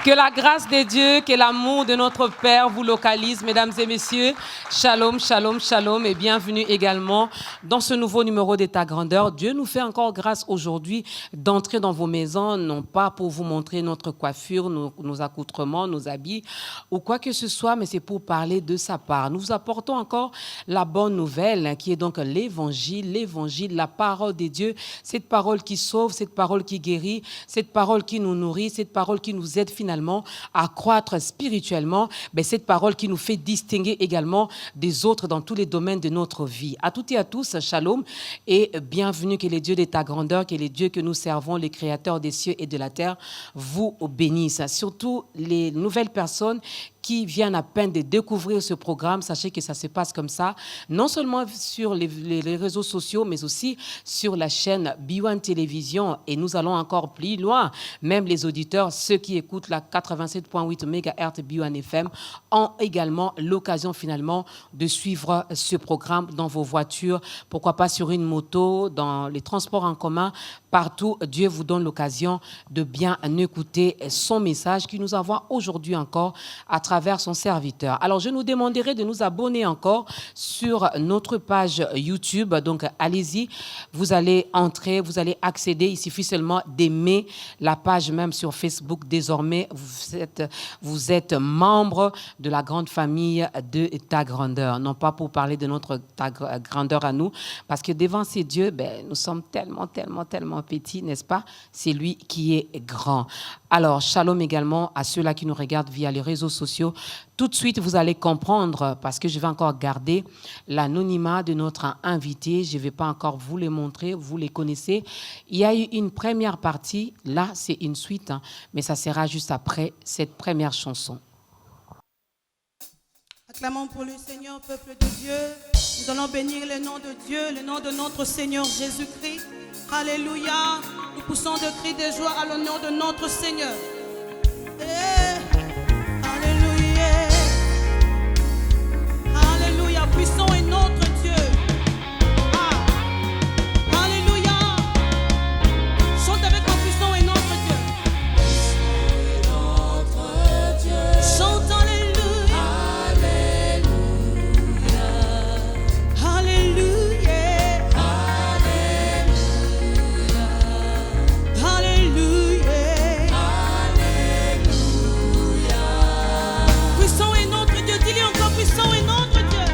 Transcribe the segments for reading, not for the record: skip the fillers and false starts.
Que la grâce de Dieu, que l'amour de notre Père vous localise, mesdames et messieurs. Shalom, shalom, shalom et bienvenue également dans ce nouveau numéro d'État Grandeur. Dieu nous fait encore grâce aujourd'hui d'entrer dans vos maisons, non pas pour vous montrer notre coiffure, nos accoutrements, nos habits ou quoi que ce soit, mais c'est pour parler de sa part. Nous vous apportons encore la bonne nouvelle qui est donc l'évangile, la parole de Dieu, cette parole qui sauve, cette parole qui guérit, cette parole qui nous nourrit, cette parole qui nous aide finalement à croître spirituellement, mais cette parole qui nous fait distinguer également des autres dans tous les domaines de notre vie. À toutes et à tous, shalom et bienvenue, que les dieux de ta grandeur, que les dieux que nous servons, les créateurs des cieux et de la terre, vous bénissent. Surtout les nouvelles personnes qui viennent à peine de découvrir ce programme, sachez que ça se passe comme ça, non seulement sur les réseaux sociaux, mais aussi sur la chaîne B1 Télévision. Et nous allons encore plus loin. Même les auditeurs, ceux qui écoutent la 87.8 MHz B1 FM, ont également l'occasion finalement de suivre ce programme dans vos voitures, pourquoi pas sur une moto, dans les transports en commun, partout. Dieu vous donne l'occasion de bien écouter son message qui nous envoie aujourd'hui encore à travers son serviteur. Alors, je nous demanderai de nous abonner encore sur notre page YouTube. Donc, allez-y, vous allez entrer, vous allez accéder. Il suffit seulement d'aimer la page même sur Facebook. Désormais, vous êtes membre de la grande famille de ta grandeur. Non pas pour parler de notre ta grandeur à nous, parce que devant ces dieux, nous sommes tellement petits, n'est-ce pas? C'est lui qui est grand. Alors, shalom également à ceux-là qui nous regardent via les réseaux sociaux. Tout de suite, vous allez comprendre, parce que je vais encore garder l'anonymat de notre invité. Je ne vais pas encore vous les montrer, vous les connaissez. Il y a eu une première partie, là, c'est une suite, mais ça sera juste après cette première chanson. Acclamons pour le Seigneur, peuple de Dieu. Nous allons bénir le nom de Dieu, le nom de notre Seigneur Jésus-Christ. Alléluia. Nous poussons de cris de joie à l'honneur de notre Seigneur. Alléluia. Alléluia. Puissant est notre Dieu. Alléluia. Chante avec moi, puissant est notre Dieu. Chante Alléluia. Alléluia. Puissant est notre Dieu, dis-le encore, puissant est notre Dieu.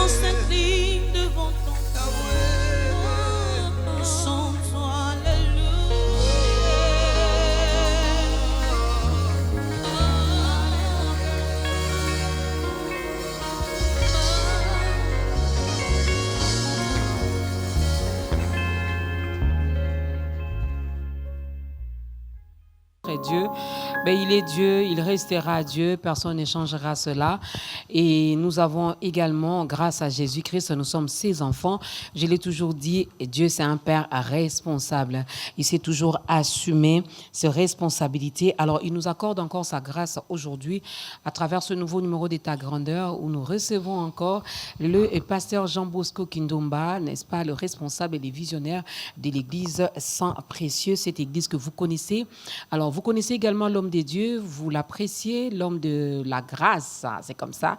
nations s'inclinent devant ton trône. Chante-toi, Dieu, ben il est Dieu, il restera Dieu, personne n'échangera cela. Et nous avons également, grâce à Jésus-Christ, nous sommes ses enfants. Je l'ai toujours dit, Dieu c'est un Père responsable. Il sait toujours assumer ses responsabilités. Alors il nous accorde encore sa grâce aujourd'hui à travers ce nouveau numéro d'État Grandeur où nous recevons encore le pasteur Jean Bosco Kindomba, n'est-ce pas, le responsable et le visionnaire de l'église Sang Précieux, cette église que vous connaissez. Alors vous connaissez également l'homme de Dieu, vous l'appréciez, l'homme de la grâce, c'est comme ça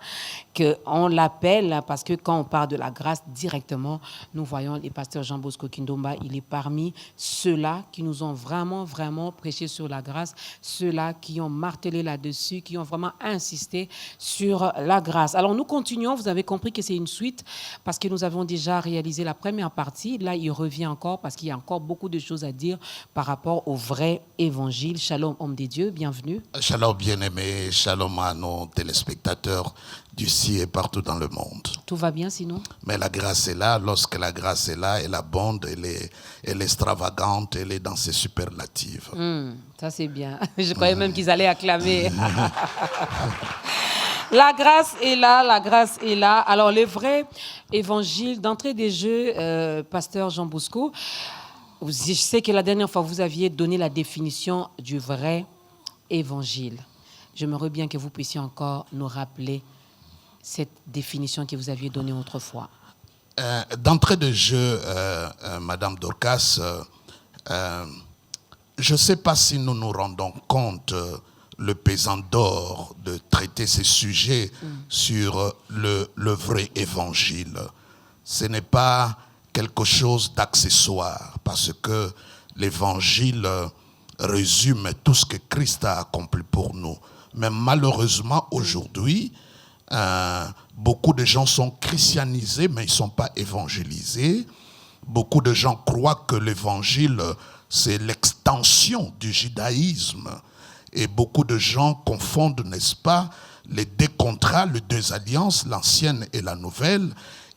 qu'on l'appelle, parce que quand on parle de la grâce directement, nous voyons le pasteur Jean Bosco Kindomba, il est parmi ceux-là qui nous ont vraiment, vraiment prêché sur la grâce, ceux-là qui ont martelé là-dessus, qui ont vraiment insisté sur la grâce. Alors nous continuons, vous avez compris que c'est une suite, parce que nous avons déjà réalisé la première partie, là il revient encore, parce qu'il y a encore beaucoup de choses à dire par rapport au vrai évangile. Shalom, homme des dieux, bienvenue. Shalom, bien-aimés, shalom à nos téléspectateurs d'ici et partout dans le monde. Tout va bien sinon? Mais la grâce est là. Lorsque la grâce est là, elle abonde, elle est extravagante, elle est dans ses superlatives. Ça c'est bien. Je croyais même qu'ils allaient acclamer. La grâce est là, la grâce est là. Alors le vrai évangile, d'entrée des jeux, pasteur Jean Bosco, je sais que la dernière fois, vous aviez donné la définition du vrai évangile. J'aimerais bien que vous puissiez encore nous rappeler cette définition que vous aviez donnée autrefois. D'entrée de jeu, Madame Dorcas, je ne sais pas si nous nous rendons compte, le pesant d'or, de traiter ces sujets sur le vrai évangile. Ce n'est pas quelque chose d'accessoire, parce que l'évangile résume tout ce que Christ a accompli pour nous. Mais malheureusement, aujourd'hui, beaucoup de gens sont christianisés, mais ils ne sont pas évangélisés. Beaucoup de gens croient que l'évangile, c'est l'extension du judaïsme. Et beaucoup de gens confondent, n'est-ce pas, les deux contrats, les deux alliances, l'ancienne et la nouvelle.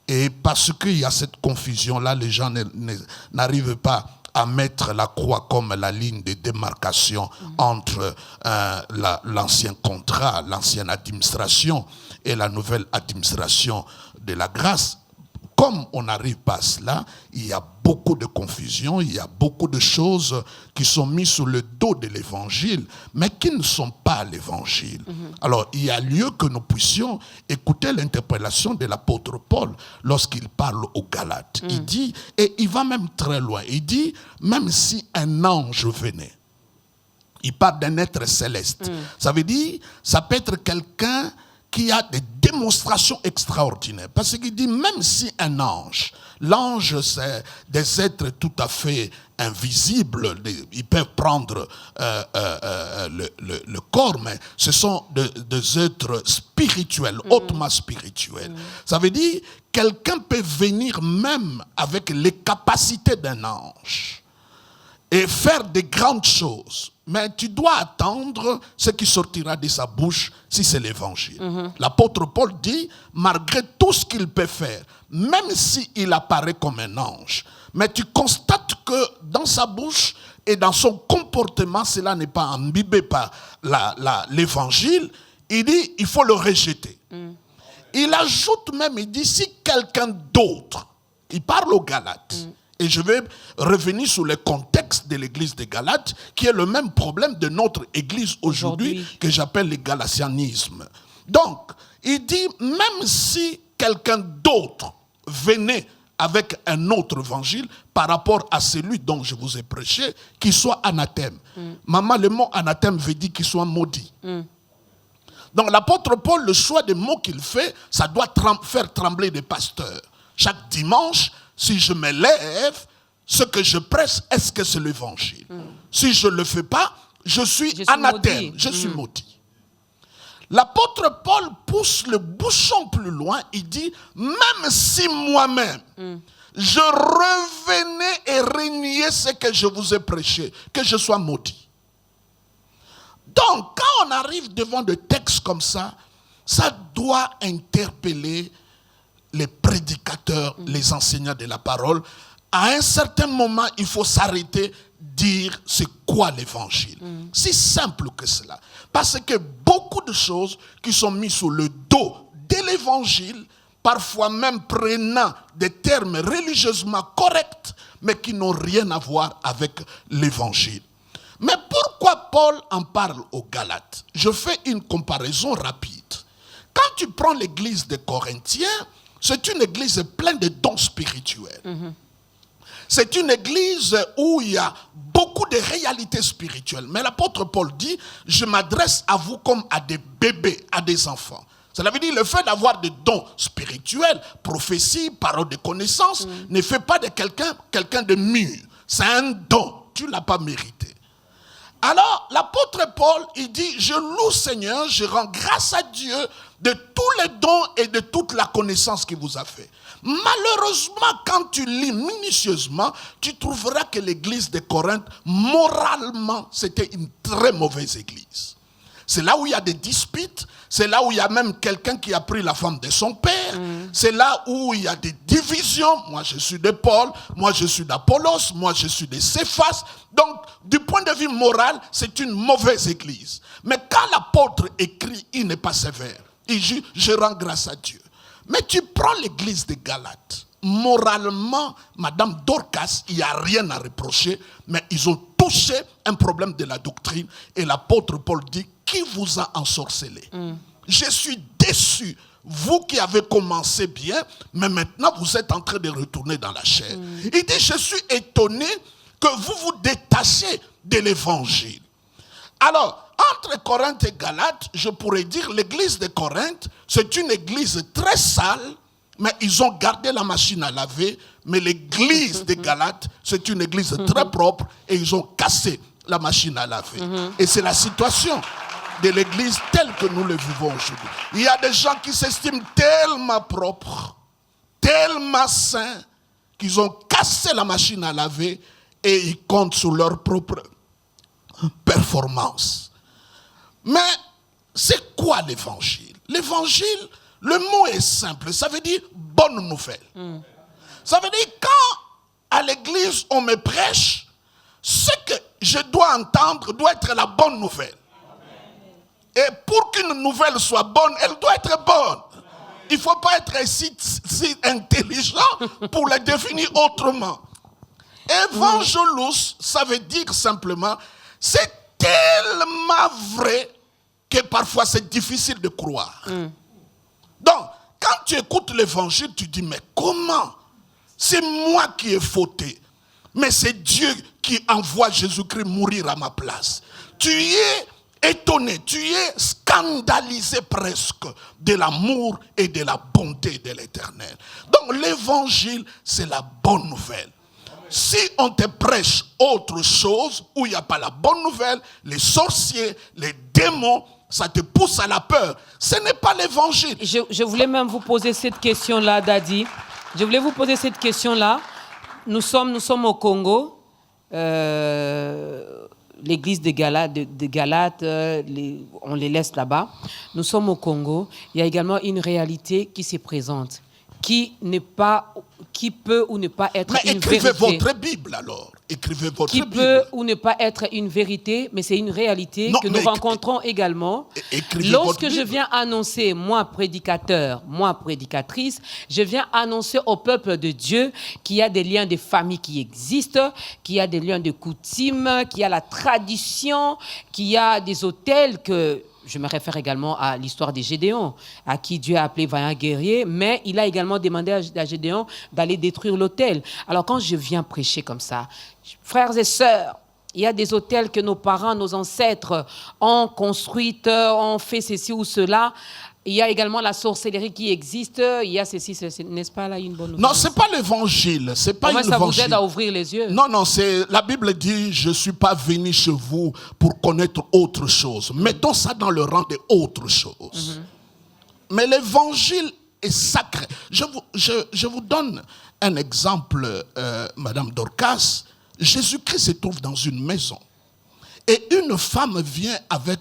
Et parce qu'il y a cette confusion-là, les gens n'arrivent pas à mettre la croix comme la ligne de démarcation entre l'ancien contrat, l'ancienne administration et la nouvelle administration de la grâce. Comme on n'arrive pas à cela, il y a beaucoup de confusion, il y a beaucoup de choses qui sont mises sur le dos de l'évangile, mais qui ne sont pas l'évangile. Alors, il y a lieu que nous puissions écouter l'interpellation de l'apôtre Paul lorsqu'il parle aux Galates. Il dit, et il va même très loin, il dit, même si un ange venait, il parle d'un être céleste. Ça veut dire, ça peut être quelqu'un qui a des démonstrations extraordinaires. Parce qu'il dit, même si un ange, l'ange c'est des êtres tout à fait invisibles, ils peuvent prendre le corps, mais ce sont des êtres spirituels, hautement spirituels. Ça veut dire, quelqu'un peut venir même avec les capacités d'un ange et faire de grandes choses. Mais tu dois attendre ce qui sortira de sa bouche si c'est l'évangile. L'apôtre Paul dit, malgré tout ce qu'il peut faire, même s'il apparaît comme un ange, mais tu constates que dans sa bouche et dans son comportement, cela n'est pas imbibé par l'évangile, il dit, il faut le rejeter. Il ajoute même, il dit, si quelqu'un d'autre, il parle aux Galates, et je vais revenir sur le contexte de l'église des Galates, qui est le même problème de notre église aujourd'hui, que j'appelle le galatianisme. Donc, il dit, même si quelqu'un d'autre venait avec un autre évangile par rapport à celui dont je vous ai prêché, qu'il soit anathème. Maman, le mot anathème veut dire qu'il soit maudit. Donc, l'apôtre Paul, le choix des mots qu'il fait, ça doit faire trembler des pasteurs. Chaque dimanche, si je me lève, ce que je prêche, est-ce que c'est l'évangile? Si je ne le fais pas, je suis anathème, je suis maudit. L'apôtre Paul pousse le bouchon plus loin. Il dit, même si moi-même, je revenais et reniais ce que je vous ai prêché, que je sois maudit. Donc, quand on arrive devant des textes comme ça doit interpeller les prédicateurs, les enseignants de la parole. À un certain moment, il faut s'arrêter, dire c'est quoi l'évangile. C'est simple que cela. Parce que beaucoup de choses qui sont mises sous le dos de l'évangile, parfois même prenant des termes religieusement corrects, mais qui n'ont rien à voir avec l'évangile. Mais pourquoi Paul en parle aux Galates? Je fais une comparaison rapide. Quand tu prends l'église des Corinthiens, c'est une église pleine de dons spirituels. C'est une église où il y a beaucoup de réalités spirituelles. Mais l'apôtre Paul dit, je m'adresse à vous comme à des bébés, à des enfants. Cela veut dire le fait d'avoir des dons spirituels, prophétie, parole de connaissance, ne fait pas de quelqu'un de mûr. C'est un don, tu ne l'as pas mérité. Alors, l'apôtre Paul, il dit, je loue Seigneur, je rends grâce à Dieu de tous les dons et de toute la connaissance qu'il vous a fait. Malheureusement, quand tu lis minutieusement, tu trouveras que l'église de Corinthe, moralement, c'était une très mauvaise église. C'est là où il y a des disputes, c'est là où il y a même quelqu'un qui a pris la femme de son père, c'est là où il y a des divisions. Moi, je suis de Paul, moi, je suis d'Apollos, moi, je suis de Céphas. Donc, du point de vue moral, c'est une mauvaise église. Mais quand l'apôtre écrit, il n'est pas sévère. Il dit, je rends grâce à Dieu. Mais tu prends l'église de Galates. Moralement, Madame Dorcas, il n'y a rien à reprocher, mais ils ont touché un problème de la doctrine. Et l'apôtre Paul dit, qui vous a ensorcelé? Je suis déçu. Vous qui avez commencé bien, mais maintenant vous êtes en train de retourner dans la chair. Il dit, je suis étonné que vous vous détachez de l'évangile. Alors, entre Corinthe et Galates, je pourrais dire l'église de Corinthe, c'est une église très sale, mais ils ont gardé la machine à laver. Mais l'église de Galates, c'est une église très propre et ils ont cassé la machine à laver. Et c'est la situation de l'église telle que nous le vivons aujourd'hui. Il y a des gens qui s'estiment tellement propres, tellement saints, qu'ils ont cassé la machine à laver et ils comptent sur leur propre performance. Mais c'est quoi l'évangile? L'évangile, le mot est simple, ça veut dire bonne nouvelle. Ça veut dire quand à l'église on me prêche, ce que je dois entendre doit être la bonne nouvelle. Et pour qu'une nouvelle soit bonne, elle doit être bonne. Il ne faut pas être si intelligent pour la définir autrement. Evangelus, ça veut dire simplement, c'est tellement vrai que parfois c'est difficile de croire. Donc, quand tu écoutes l'évangile, tu dis, mais comment? C'est moi qui ai fauté. Mais c'est Dieu qui envoie Jésus-Christ mourir à ma place. Tu es étonné, tu es scandalisé presque de l'amour et de la bonté de l'Éternel. Donc l'évangile, c'est la bonne nouvelle. Si on te prêche autre chose, où il n'y a pas la bonne nouvelle, les sorciers, les démons, ça te pousse à la peur. Ce n'est pas l'évangile. Je voulais même vous poser cette question-là, Daddy. Je voulais vous poser cette question-là. Nous sommes au Congo. L'église de Galates, on les laisse là-bas. Nous sommes au Congo. Il y a également une réalité qui se présente, qui peut ou ne pas être une vérité. Mais écrivez votre Bible alors. Écrivez votre Bible. Qui peut ou ne pas être une vérité, mais c'est une réalité que nous rencontrons également. Lorsque je viens annoncer, moi prédicateur, moi prédicatrice, je viens annoncer au peuple de Dieu qu'il y a des liens de famille qui existent, qu'il y a des liens de coutumes, qu'il y a la tradition, qu'il y a des autels que... Je me réfère également à l'histoire de Gédéon, à qui Dieu a appelé vaillant guerrier, mais il a également demandé à Gédéon d'aller détruire l'autel. Alors quand je viens prêcher comme ça, frères et sœurs, il y a des autels que nos parents, nos ancêtres ont construits, ont fait ceci ou cela. Il y a également la sorcellerie qui existe. Il y a ceci, n'est-ce pas là une bonne nouvelle? Non, c'est pas l'évangile. C'est pas Comment ça vous l'évangile. aide à ouvrir les yeux? Non, c'est la Bible dit, je suis pas venu chez vous pour connaître autre chose. Mettons ça dans le rang des autres choses. Mais l'évangile est sacré. Je vous donne un exemple, Madame Dorcas. Jésus-Christ se trouve dans une maison. Et une femme vient avec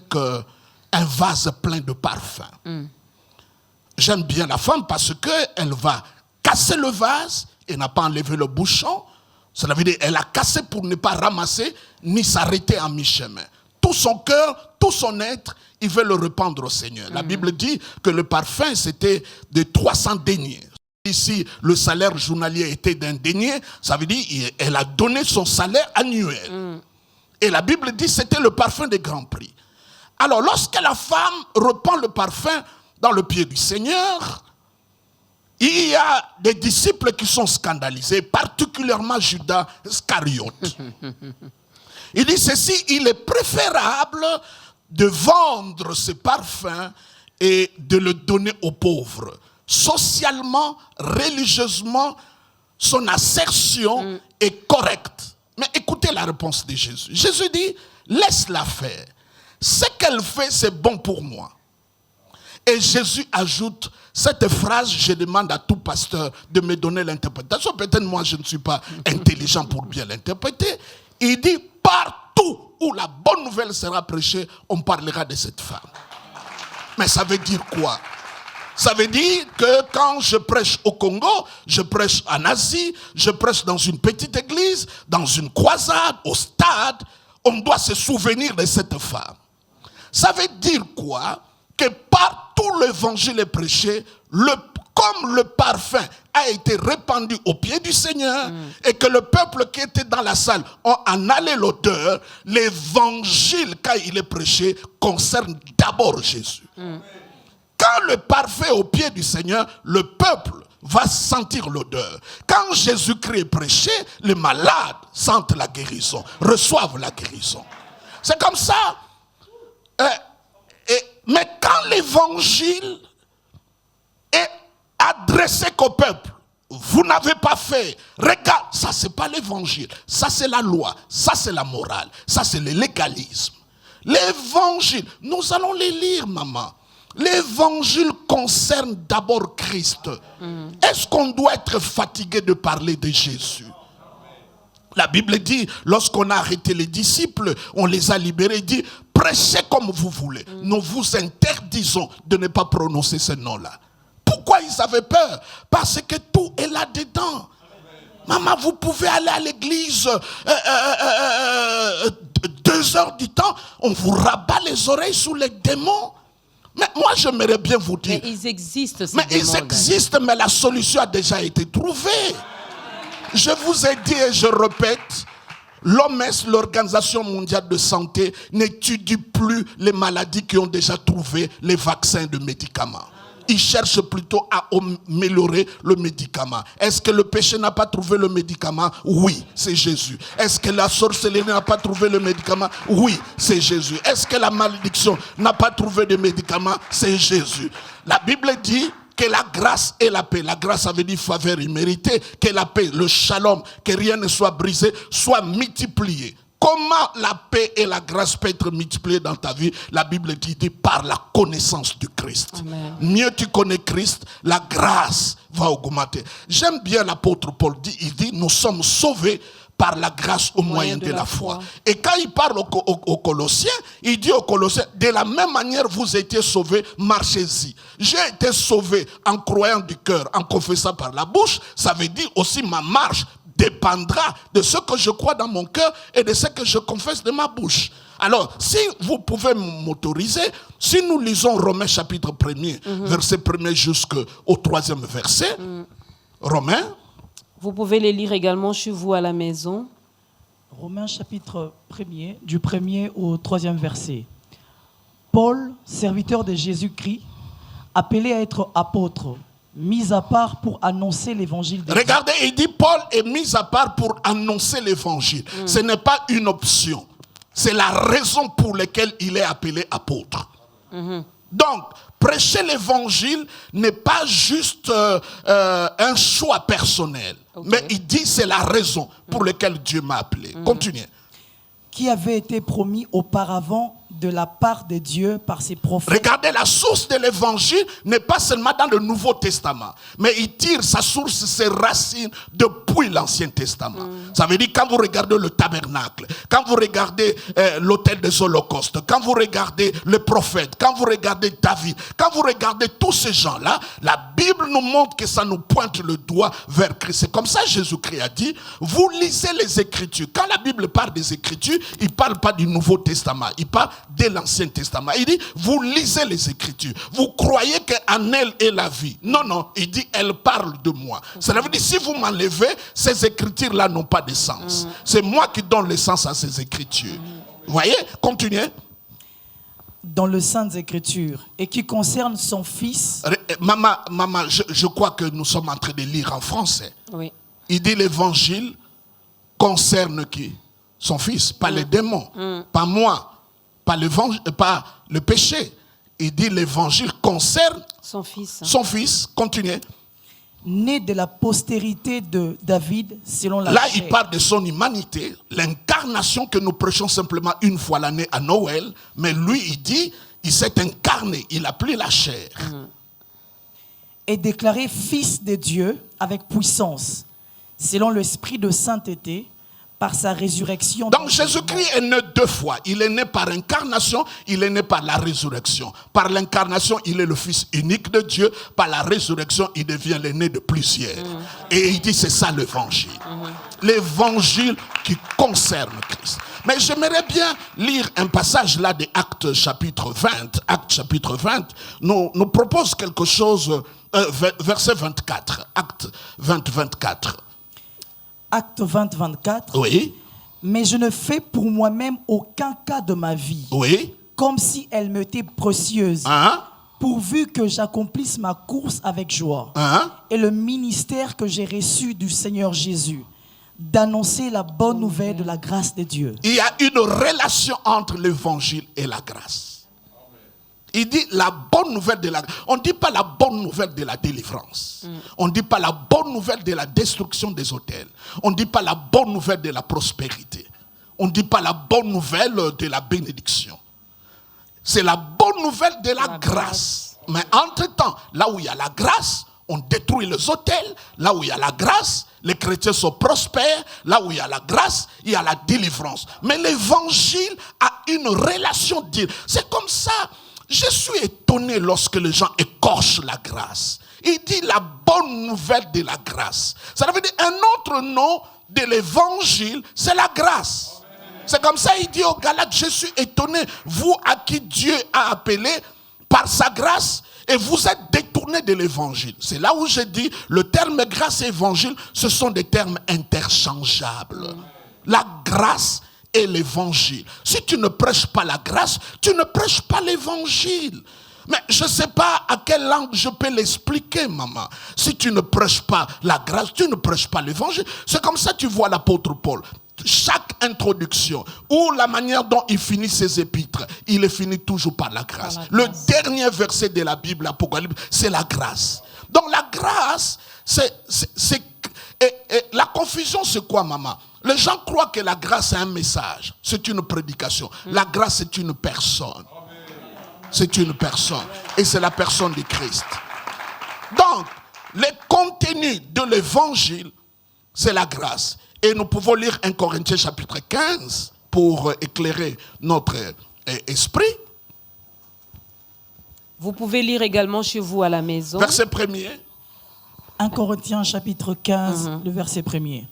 un vase plein de parfums. J'aime bien la femme parce qu'elle va casser le vase et n'a pas enlevé le bouchon. Cela veut dire qu'elle a cassé pour ne pas ramasser ni s'arrêter à mi-chemin. Tout son cœur, tout son être, il veut le répandre au Seigneur. La Bible dit que le parfum, c'était de 300 deniers. Ici, le salaire journalier était d'un denier. Ça veut dire qu'elle a donné son salaire annuel. Et la Bible dit que c'était le parfum des grands prix. Alors, lorsque la femme reprend le parfum dans le pied du Seigneur, il y a des disciples qui sont scandalisés, particulièrement Judas Iscariote. Il dit ceci, il est préférable de vendre ce parfum et de le donner aux pauvres. Socialement, religieusement, son assertion est correcte. Mais écoutez la réponse de Jésus. Jésus dit, laisse-la faire. Ce qu'elle fait, c'est bon pour moi. Et Jésus ajoute cette phrase, je demande à tout pasteur de me donner l'interprétation. Peut-être moi, je ne suis pas intelligent pour bien l'interpréter. Il dit, partout où la bonne nouvelle sera prêchée, on parlera de cette femme. Mais ça veut dire quoi? Ça veut dire que quand je prêche au Congo, je prêche en Asie, je prêche dans une petite église, dans une croisade, au stade, on doit se souvenir de cette femme. Ça veut dire quoi? Que partout l'évangile est prêché, comme le parfum a été répandu au pied du Seigneur et que le peuple qui était dans la salle en allait l'odeur, l'évangile, quand il est prêché, concerne d'abord Jésus. Quand le parfum est au pied du Seigneur, le peuple va sentir l'odeur. Quand Jésus-Christ est prêché, les malades sentent la guérison, reçoivent la guérison. C'est comme ça. Mais quand l'évangile est adressé qu'au peuple, vous n'avez pas fait, regarde, ça c'est pas l'évangile, ça c'est la loi, ça c'est la morale, ça c'est le légalisme. L'évangile, nous allons les lire, maman. L'évangile concerne d'abord Christ. Est-ce qu'on doit être fatigué de parler de Jésus? La Bible dit, lorsqu'on a arrêté les disciples, on les a libérés, il dit, prêchez comme vous voulez. Nous vous interdisons de ne pas prononcer ce nom-là. Pourquoi ils avaient peur? Parce que tout est là-dedans. Maman, vous pouvez aller à l'église 2 heures du temps, on vous rabat les oreilles sous les démons. Mais moi, j'aimerais bien vous dire. Mais ils existent, ces Mais démons, ils existent, mais la solution a déjà été trouvée. Je vous ai dit et je répète, l'OMS, l'Organisation mondiale de santé, n'étudie plus les maladies qui ont déjà trouvé les vaccins de médicaments. Ils cherchent plutôt à améliorer le médicament. Est-ce que le péché n'a pas trouvé le médicament? Oui, c'est Jésus. Est-ce que la sorcellerie n'a pas trouvé le médicament? Oui, c'est Jésus. Est-ce que la malédiction n'a pas trouvé de médicament? C'est Jésus. La Bible dit que la grâce et la paix, la grâce ça veut dire faveur imméritée, que la paix, le shalom, que rien ne soit brisé, soit multiplié. Comment la paix et la grâce peuvent être multipliées dans ta vie? La Bible dit par la connaissance du Christ. Amen. Mieux tu connais Christ, la grâce va augmenter. J'aime bien l'apôtre Paul, il dit nous sommes sauvés par la grâce au moyen de la foi. Et quand il parle aux Colossiens, il dit aux Colossiens, de la même manière vous étiez sauvés, marchez-y. J'ai été sauvé en croyant du cœur, en confessant par la bouche, ça veut dire aussi ma marche dépendra de ce que je crois dans mon cœur et de ce que je confesse de ma bouche. Alors, si vous pouvez m'autoriser, si nous lisons Romains chapitre 1er, verset 1er jusqu'au 3e verset, Romains. Vous pouvez les lire également chez vous à la maison. Romains chapitre 1er, du 1er au 3e verset. Paul, serviteur de Jésus-Christ, appelé à être apôtre, mis à part pour annoncer l'évangile de Dieu. Regardez, il dit Paul est mis à part pour annoncer l'évangile. Ce n'est pas une option. C'est la raison pour laquelle il est appelé apôtre. Donc, prêcher l'évangile n'est pas juste un choix personnel. Okay. Mais il dit c'est la raison pour laquelle Dieu m'a appelé. Continuez. Qui avait été promis auparavant de la part de Dieu par ses prophètes. Regardez, la source de l'évangile n'est pas seulement dans le Nouveau Testament, mais il tire sa source, ses racines depuis l'Ancien Testament. Ça veut dire quand vous regardez le tabernacle, quand vous regardez l'autel des holocaustes, quand vous regardez les prophètes, quand vous regardez David, quand vous regardez tous ces gens-là, la Bible nous montre que ça nous pointe le doigt vers Christ. C'est comme ça que Jésus-Christ a dit, vous lisez les Écritures. Quand la Bible parle des Écritures, il ne parle pas du Nouveau Testament, il parle de l'Ancien Testament. Il dit, vous lisez les Écritures. Vous croyez qu'en elle est la vie. Non, non, il dit, elle parle de moi. Cela veut dire, si vous m'enlevez, ces Écritures-là n'ont pas de sens. C'est moi qui donne le sens à ces Écritures. Vous voyez? Continuez. Dans le Saintes Écritures et qui concerne son fils. Maman, je crois que nous sommes en train de lire en français. Oui. Il dit, l'évangile concerne qui? Son fils, pas les démons, pas moi, pas le péché. Il dit l'évangile concerne Son fils. son fils. Continuez. Né de la postérité de David selon la Là, chair. il parle de son humanité, l'incarnation que nous prêchons simplement une fois l'année à Noël. Mais lui, il dit, il s'est incarné, il a pris la chair. Est déclaré fils de Dieu avec puissance, selon l'esprit de sainteté, par sa résurrection. Donc Jésus-Christ est né deux fois. Il est né par incarnation, il est né par la résurrection. Par l'incarnation, il est le fils unique de Dieu. Par la résurrection, il devient l'aîné de plusieurs. Et il dit c'est ça l'évangile. L'évangile qui concerne Christ. Mais j'aimerais bien lire un passage là de Actes chapitre 20. Actes chapitre 20 nous propose quelque chose, verset 24. Actes 20, 24. Acte 20, 24. Oui, Mais je ne fais pour moi-même aucun cas de ma vie, oui. comme si elle m'était précieuse, Hein? pourvu que j'accomplisse ma course avec joie. Hein? Et le ministère que j'ai reçu du Seigneur Jésus, d'annoncer la bonne nouvelle de la grâce de Dieu. Il y a une relation entre l'évangile et la grâce. Il dit la bonne nouvelle de la grâce. On ne dit pas la bonne nouvelle de la délivrance. On ne dit pas la bonne nouvelle de la destruction des autels. On ne dit pas la bonne nouvelle de la prospérité. On ne dit pas la bonne nouvelle de la bénédiction. C'est la bonne nouvelle de la grâce. Mais entre-temps, là où il y a la grâce, on détruit les autels. Là où il y a la grâce, les chrétiens sont prospères. Là où il y a la grâce, il y a la délivrance. Mais l'évangile a une relation directe. C'est comme ça. Je suis étonné lorsque les gens écorchent la grâce. Il dit la bonne nouvelle de la grâce. Ça veut dire un autre nom de l'évangile, c'est la grâce. C'est comme ça il dit aux Galates, je suis étonné, vous à qui Dieu a appelé par sa grâce, et vous êtes détournés de l'évangile. C'est là où je dis, le terme grâce et évangile, ce sont des termes interchangeables. La grâce et l'évangile. Si tu ne prêches pas la grâce, tu ne prêches pas l'évangile. Mais je ne sais pas à quelle langue je peux l'expliquer, maman. Si tu ne prêches pas la grâce, tu ne prêches pas l'évangile. C'est comme ça que tu vois l'apôtre Paul. Chaque introduction ou la manière dont il finit ses épîtres, il est fini toujours par la grâce. Le dernier verset de la Bible, l'Apocalypse, c'est la grâce. Donc la grâce, la confusion, c'est quoi, maman? Les gens croient que la grâce est un message, c'est une prédication. La grâce, c'est une personne. C'est une personne. Et c'est la personne de Christ. Donc, le contenu de l'évangile, c'est la grâce. Et nous pouvons lire 1 Corinthiens chapitre 15 pour éclairer notre esprit. Vous pouvez lire également chez vous à la maison. Verset 1er. 1 Corinthiens chapitre 15, le verset 1er.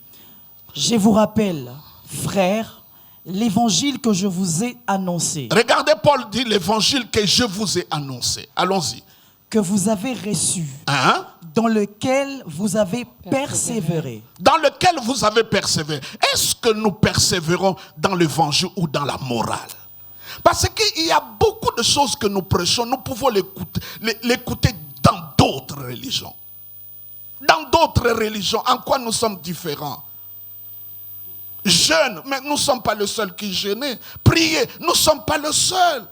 Je vous rappelle, frères, l'évangile que je vous ai annoncé. Regardez, Paul dit l'évangile que je vous ai annoncé. Allons-y. Que vous avez reçu, Hein? dans lequel vous avez persévéré. Dans lequel vous avez persévéré. Est-ce que nous persévérons dans l'évangile ou dans la morale? Parce qu'il y a beaucoup de choses que nous prêchons, nous pouvons l'écouter dans d'autres religions. Dans d'autres religions, en quoi nous sommes différents? Jeûne, mais nous ne sommes pas les seuls qui jeûnent. Prier, nous ne sommes pas les seuls.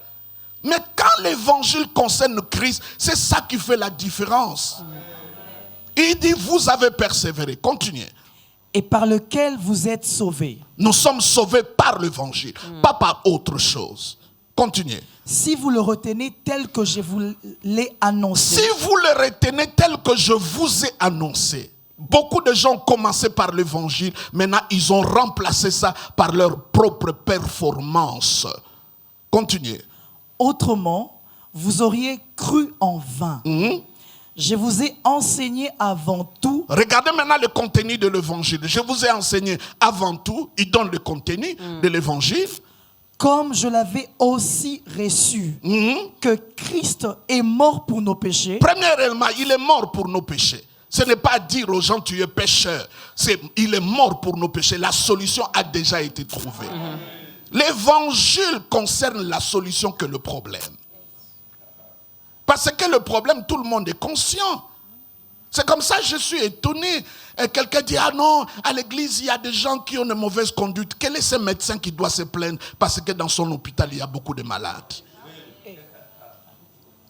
Mais quand l'évangile concerne Christ, c'est ça qui fait la différence. Il dit, vous avez persévéré. Continuez. Et par lequel vous êtes sauvés. Nous sommes sauvés par l'évangile, pas par autre chose. Continuez. Si vous le retenez tel que je vous l'ai annoncé. Si vous le retenez tel que je vous ai annoncé. Beaucoup de gens ont commencé par l'évangile, maintenant ils ont remplacé ça par leur propre performance. Continuez. Autrement, vous auriez cru en vain. Je vous ai enseigné avant tout. Regardez maintenant le contenu de l'évangile. Je vous ai enseigné avant tout, il donne le contenu de l'évangile. Comme je l'avais aussi reçu, que Christ est mort pour nos péchés. Premièrement, il est mort pour nos péchés. Ce n'est pas dire aux gens tu es pécheur. Il est mort pour nos péchés. La solution a déjà été trouvée. L'évangile concerne la solution que le problème. Parce que le problème, tout le monde est conscient. C'est comme ça que je suis étonné. Et quelqu'un dit, ah non, à l'église, il y a des gens qui ont une mauvaise conduite. Quel est ce médecin qui doit se plaindre parce que dans son hôpital, il y a beaucoup de malades?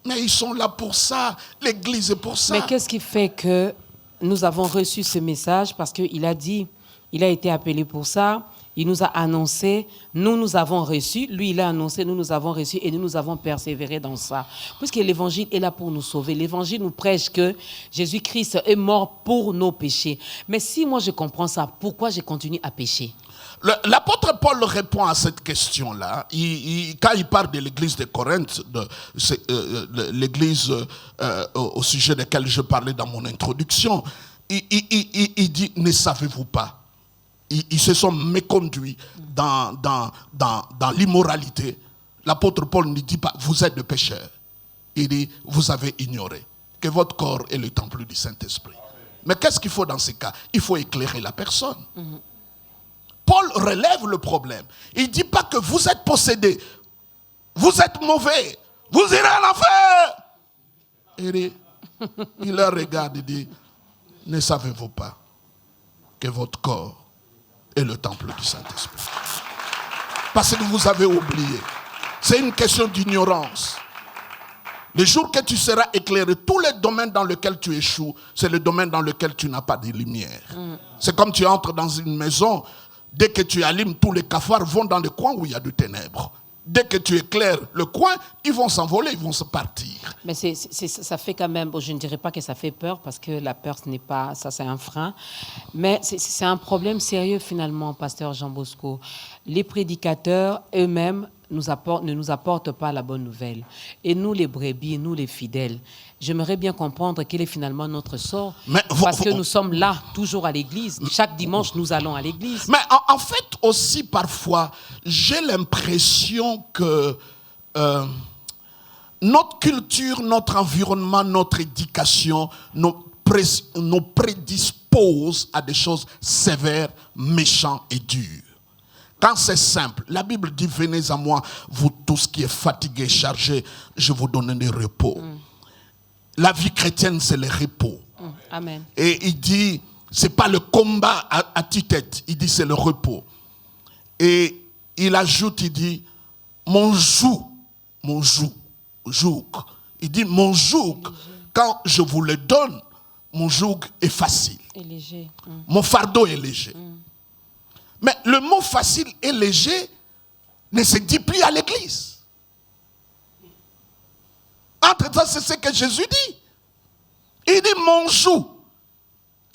Mais ils sont là pour ça. L'église est pour ça. Mais qu'est-ce qui fait que nous avons reçu ce message? Parce qu'il a dit, il a été appelé pour ça. Il nous a annoncé, nous avons reçu. Lui, il a annoncé, nous avons reçu et nous avons persévéré dans ça. Puisque l'évangile est là pour nous sauver. L'évangile nous prêche que Jésus-Christ est mort pour nos péchés. Mais si moi je comprends ça, pourquoi je continue à pécher? L'apôtre Paul répond à cette question-là. Quand il parle de l'église de Corinthe, l'église au sujet de laquelle je parlais dans mon introduction, il dit, ne savez-vous pas? Ils se sont méconduits dans l'immoralité. L'apôtre Paul ne dit pas, vous êtes des pécheurs. Il dit, vous avez ignoré que votre corps est le temple du Saint-Esprit. Mais qu'est-ce qu'il faut dans ces cas? Il faut éclairer la personne. Paul relève le problème. Il ne dit pas que vous êtes possédés, vous êtes mauvais, vous irez en enfer. Il leur regarde et dit, ne savez-vous pas que votre corps est le temple du Saint-Esprit? Parce que vous avez oublié. C'est une question d'ignorance. Le jour que tu seras éclairé, tous les domaines dans lesquels tu échoues, c'est le domaine dans lequel tu n'as pas de lumière. C'est comme tu entres dans une maison, dès que tu allumes, tous les cafards vont dans le coin où il y a de ténèbres. Dès que tu éclaires le coin, ils vont s'envoler, ils vont se partir. Mais ça fait quand même, je ne dirais pas que ça fait peur, parce que la peur, ce n'est pas, ça c'est un frein. Mais c'est un problème sérieux finalement, pasteur Jean Bosco. Les prédicateurs eux-mêmes ne nous apportent pas la bonne nouvelle. Et nous les brebis, nous les fidèles, j'aimerais bien comprendre quel est finalement notre sort. Parce que nous sommes là, toujours à l'église. Chaque dimanche, nous allons à l'église. Mais en fait, aussi, parfois, j'ai l'impression que notre culture, notre environnement, notre éducation nous prédispose à des choses sévères, méchantes et dures. Quand c'est simple, la Bible dit, venez à moi, vous tous qui êtes fatigués, chargés, je vous donnerai du repos. La vie chrétienne, c'est le repos. Amen. Et il dit, c'est pas le combat à tue-tête, il dit c'est le repos. Et il ajoute, il dit, mon joug, il dit, mon joug, quand je vous le donne, mon joug est facile. Et léger. Mon fardeau est léger. Mais le mot facile et léger ne se dit plus à l'église. Entre-temps, c'est ce que Jésus dit. Il dit, mon joug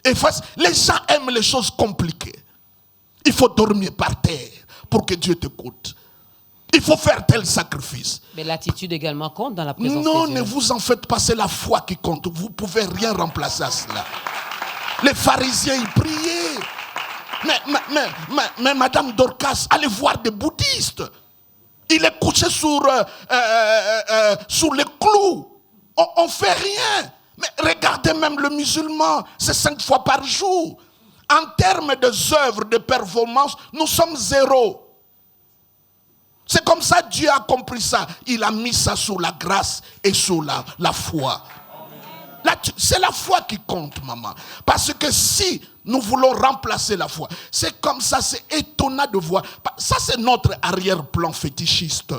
est facile. Les gens aiment les choses compliquées. Il faut dormir par terre pour que Dieu t'écoute. Il faut faire tel sacrifice. Mais l'attitude également compte dans la présence non, de Dieu. Ne vous en faites pas, c'est la foi qui compte. Vous ne pouvez rien remplacer à cela. Les pharisiens, ils priaient. Mais Madame Dorcas, allez voir des bouddhistes. Il est couché sur les clous. On ne fait rien. Mais regardez même le musulman, c'est 5 fois par jour. En termes d'œuvres, de performance, nous sommes 0. C'est comme ça Dieu a compris ça. Il a mis ça sous la grâce et sous la foi. Là, c'est la foi qui compte, maman. Parce que si nous voulons remplacer la foi, c'est comme ça, c'est étonnant de voir. Ça, c'est notre arrière-plan fétichiste.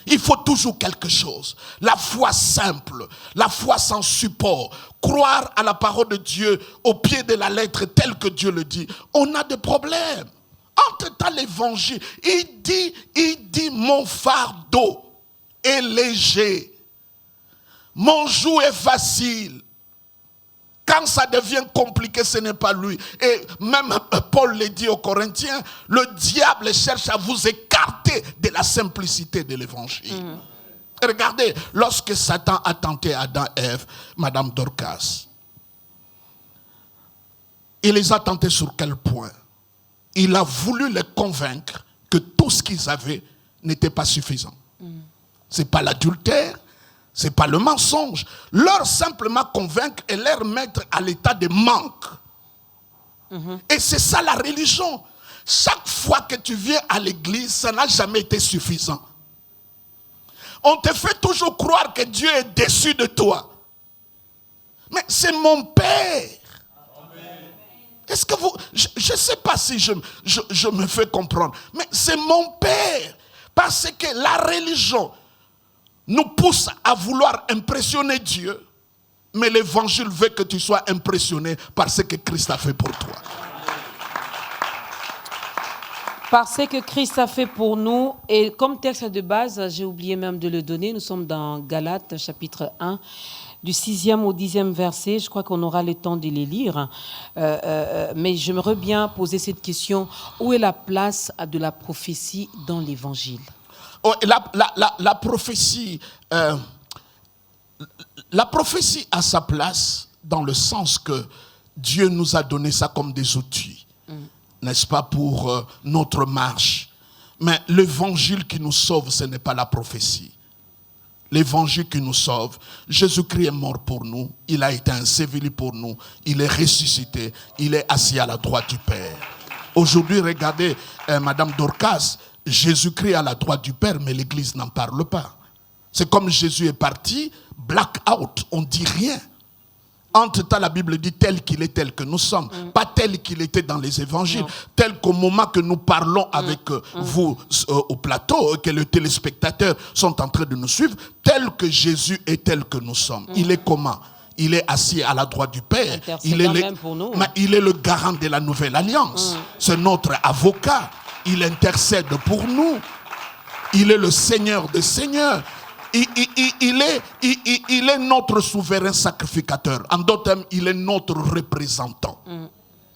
Il faut toujours quelque chose. La foi simple, la foi sans support, croire à la parole de Dieu au pied de la lettre telle que Dieu le dit. On a des problèmes. Entre-temps, l'évangile, il dit mon fardeau est léger. Mon joug est facile. Quand ça devient compliqué, ce n'est pas lui. Et même Paul le dit aux Corinthiens, le diable cherche à vous écarter de la simplicité de l'évangile. Regardez, lorsque Satan a tenté Adam et Ève, Madame Dorcas, il les a tentés sur quel point? Il a voulu les convaincre que tout ce qu'ils avaient n'était pas suffisant. Ce n'est pas l'adultère, ce n'est pas le mensonge. Leur simplement convaincre et leur mettre à l'état de manque. Et c'est ça la religion. Chaque fois que tu viens à l'église, ça n'a jamais été suffisant. On te fait toujours croire que Dieu est déçu de toi. Mais c'est mon Père. Est-ce que vous... Je ne sais pas si je me fais comprendre. Mais c'est mon Père. Parce que la religion nous pousse à vouloir impressionner Dieu. Mais l'évangile veut que tu sois impressionné par ce que Christ a fait pour toi. Parce que Christ a fait pour nous, et comme texte de base, j'ai oublié même de le donner, nous sommes dans Galates chapitre 1, du 6e au 10e verset, je crois qu'on aura le temps de les lire, mais j'aimerais bien poser cette question, où est la place de la prophétie dans l'évangile? Oh, la prophétie a sa place dans le sens que Dieu nous a donné ça comme des outils. N'est-ce pas, pour notre marche. Mais l'évangile qui nous sauve, ce n'est pas la prophétie. L'évangile qui nous sauve, Jésus-Christ est mort pour nous, il a été enseveli pour nous, il est ressuscité, il est assis à la droite du Père. Aujourd'hui, regardez, Madame Dorcas, Jésus-Christ à la droite du Père, mais l'Église n'en parle pas. C'est comme Jésus est parti, blackout, on ne dit rien. Entre-temps, la Bible dit tel qu'il est, tel que nous sommes. Pas tel qu'il était dans les évangiles. Tel qu'au moment que nous parlons avec vous au plateau, que les téléspectateurs sont en train de nous suivre, tel que Jésus est, tel que nous sommes. Il est comment? Il est assis à la droite du Père. Il est le garant de la nouvelle alliance. C'est notre avocat. Il intercède pour nous. Il est le Seigneur des Seigneurs. Il est notre souverain sacrificateur. En d'autres termes, il est notre représentant.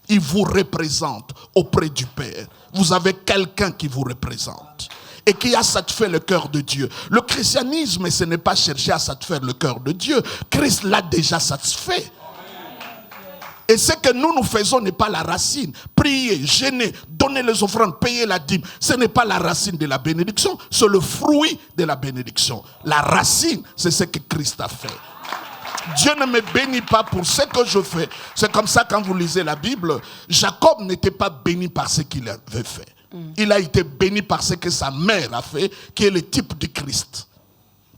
Il vous représente auprès du Père. Vous avez quelqu'un qui vous représente et qui a satisfait le cœur de Dieu. Le christianisme, ce n'est pas chercher à satisfaire le cœur de Dieu. Christ l'a déjà satisfait. Et ce que nous faisons n'est pas la racine. Prier, jeûner, donner les offrandes, payer la dîme, ce n'est pas la racine de la bénédiction, c'est le fruit de la bénédiction. La racine, c'est ce que Christ a fait. Dieu ne me bénit pas pour ce que je fais. C'est comme ça quand vous lisez la Bible, Jacob n'était pas béni par ce qu'il avait fait. Il a été béni par ce que sa mère a fait, qui est le type de Christ.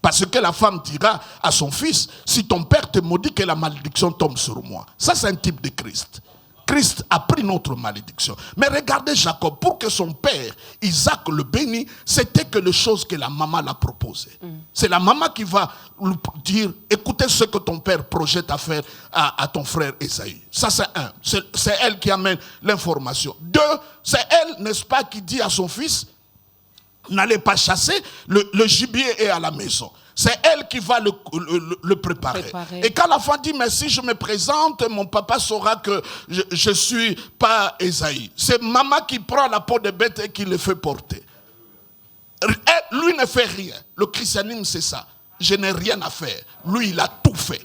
Parce que la femme dira à son fils, si ton père te maudit, que la malédiction tombe sur moi. Ça, c'est un type de Christ. Christ a pris notre malédiction. Mais regardez Jacob, pour que son père, Isaac, le bénisse, c'était que les choses que la maman l'a proposées. C'est la maman qui va lui dire, écoutez ce que ton père projette à faire à ton frère Esaïe. Ça, c'est un. C'est elle qui amène l'information. Deux, c'est elle, n'est-ce pas, qui dit à son fils, n'allez pas chasser, le gibier est à la maison. C'est elle qui va le préparer. Et quand l'enfant dit, mais si je me présente, mon papa saura que je ne suis pas Esaïe. C'est maman qui prend la peau de bête et qui le fait porter. Et lui ne fait rien. Le christianisme, c'est ça. Je n'ai rien à faire. Lui, il a tout fait.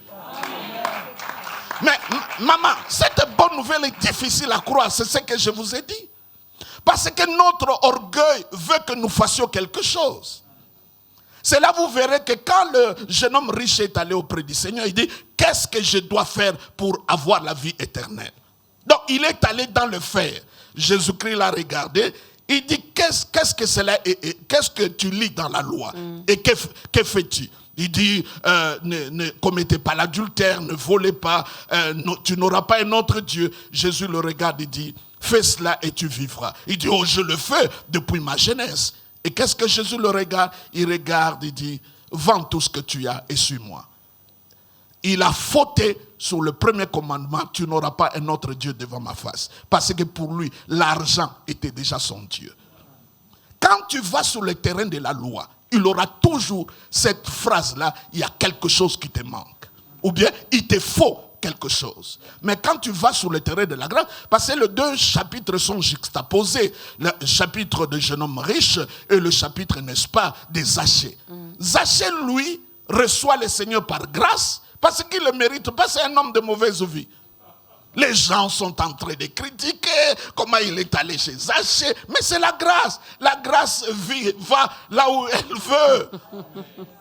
Mais maman, cette bonne nouvelle est difficile à croire. C'est ce que je vous ai dit. Parce que notre orgueil veut que nous fassions quelque chose. C'est là vous verrez que quand le jeune homme riche est allé auprès du Seigneur, il dit, qu'est-ce que je dois faire pour avoir la vie éternelle? Donc il est allé dans le faire. Jésus-Christ l'a regardé. Il dit, qu'est-ce que cela est, qu'est-ce que tu lis dans la loi? Et que fais-tu? Il dit, ne commettez pas l'adultère, ne volez pas, tu n'auras pas un autre Dieu. Jésus le regarde et dit, fais cela et tu vivras. Il dit, oh, je le fais depuis ma jeunesse. Et qu'est-ce que Jésus le regarde? Il regarde, il dit, vends tout ce que tu as et suis-moi. Il a fauté sur le premier commandement, tu n'auras pas un autre Dieu devant ma face. Parce que pour lui, l'argent était déjà son Dieu. Quand tu vas sur le terrain de la loi, il aura toujours cette phrase-là, il y a quelque chose qui te manque. Ou bien, il te faut quelque chose. Mais quand tu vas sur le terrain de la grâce, parce que les deux chapitres sont juxtaposés, le chapitre de jeune homme riche et le chapitre, n'est-ce pas, des Zachée. Zachée, lui, reçoit le Seigneur par grâce, parce qu'il ne le mérite pas, c'est un homme de mauvaise vie. Les gens sont en train de critiquer comment il est allé chez Zachée, mais c'est la grâce. La grâce va là où elle veut.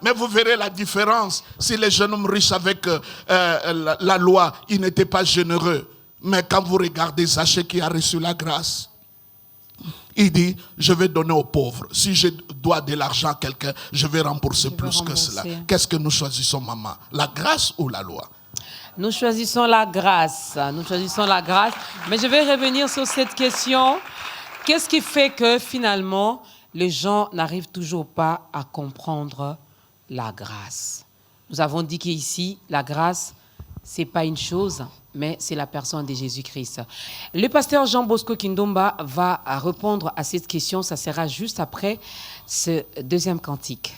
Mais vous verrez la différence. Si les jeunes hommes riches avec la loi, ils n'étaient pas généreux. Mais quand vous regardez Zachée qui a reçu la grâce, il dit, je vais donner aux pauvres. Si je dois de l'argent à quelqu'un, je vais rembourser plus que cela. Qu'est-ce que nous choisissons, maman? La grâce ou la loi? Nous choisissons la grâce. Nous choisissons la grâce. Mais je vais revenir sur cette question. Qu'est-ce qui fait que finalement, les gens n'arrivent toujours pas à comprendre la grâce? Nous avons dit qu'ici, la grâce, ce n'est pas une chose, mais c'est la personne de Jésus-Christ. Le pasteur Jean Bosco Kindomba va répondre à cette question. Ça sera juste après ce deuxième cantique.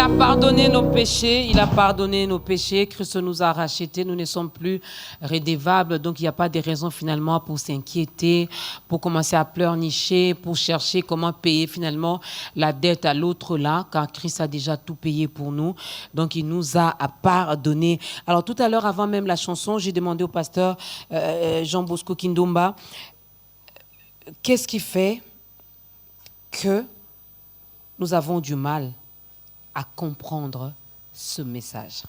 a pardonné nos péchés, il a pardonné nos péchés, Christ nous a rachetés, nous ne sommes plus redevables, donc il n'y a pas de raison finalement pour s'inquiéter, pour commencer à pleurnicher, pour chercher comment payer finalement la dette à l'autre là, car Christ a déjà tout payé pour nous, donc il nous a pardonné. Alors tout à l'heure, avant même la chanson, j'ai demandé au pasteur Jean Bosco Kindomba, qu'est-ce qui fait que nous avons du mal à comprendre ce message?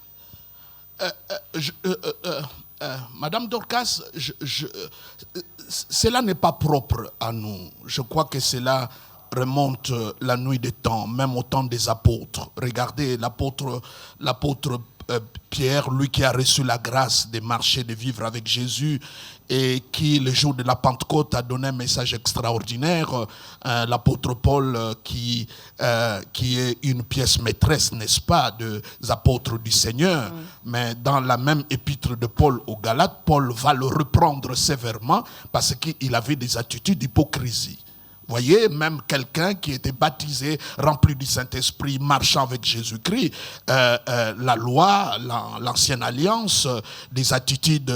Madame Dorcas, cela n'est pas propre à nous. Je crois que cela remonte la nuit des temps, même au temps des apôtres. Regardez l'apôtre Pierre, lui qui a reçu la grâce de marcher, de vivre avec Jésus, et qui, le jour de la Pentecôte, a donné un message extraordinaire. L'apôtre Paul, qui est une pièce maîtresse, n'est-ce pas, des apôtres du Seigneur. Mais dans la même épître de Paul aux Galates, Paul va le reprendre sévèrement parce qu'il avait des attitudes d'hypocrisie. Voyez, même quelqu'un qui était baptisé, rempli du Saint-Esprit, marchant avec Jésus-Christ, la loi, l'ancienne alliance, des attitudes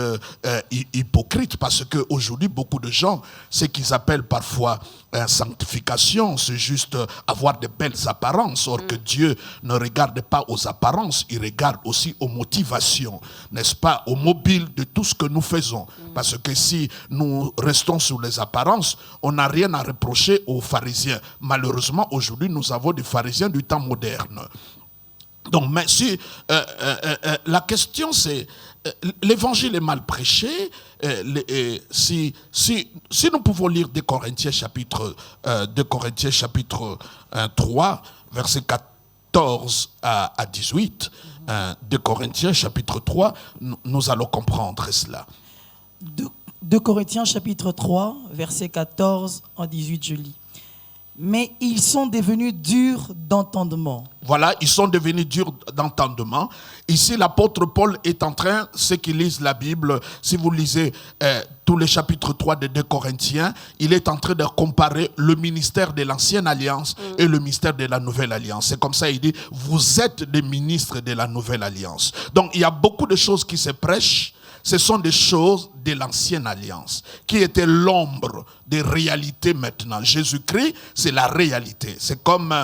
hypocrites, parce qu'aujourd'hui, beaucoup de gens, ce qu'ils appellent parfois sanctification, c'est juste avoir de belles apparences, or que Dieu ne regarde pas aux apparences, il regarde aussi aux motivations, n'est-ce pas, au mobile de tout ce que nous faisons. Parce que si nous restons sur les apparences, on n'a rien à reprocher aux pharisiens. Malheureusement, aujourd'hui, nous avons des pharisiens du temps moderne. Donc, mais si, la question c'est, l'évangile est mal prêché. Si nous pouvons lire 2 Corinthiens chapitre 3, versets 14 à 18, 2 Corinthiens chapitre 3, nous allons comprendre cela. 2 Corinthiens chapitre 3, verset 14 à 18, je lis. Mais ils sont devenus durs d'entendement. Voilà, ils sont devenus durs d'entendement. Ici, l'apôtre Paul est en train, ceux qui lisent la Bible, si vous lisez tout le chapitre 3 de 2 Corinthiens, il est en train de comparer le ministère de l'ancienne alliance et le ministère de la nouvelle alliance. C'est comme ça, il dit, vous êtes des ministres de la nouvelle alliance. Donc, il y a beaucoup de choses qui se prêchent. Ce sont des choses de l'ancienne alliance, qui étaient l'ombre des réalités maintenant. Jésus-Christ, c'est la réalité. C'est comme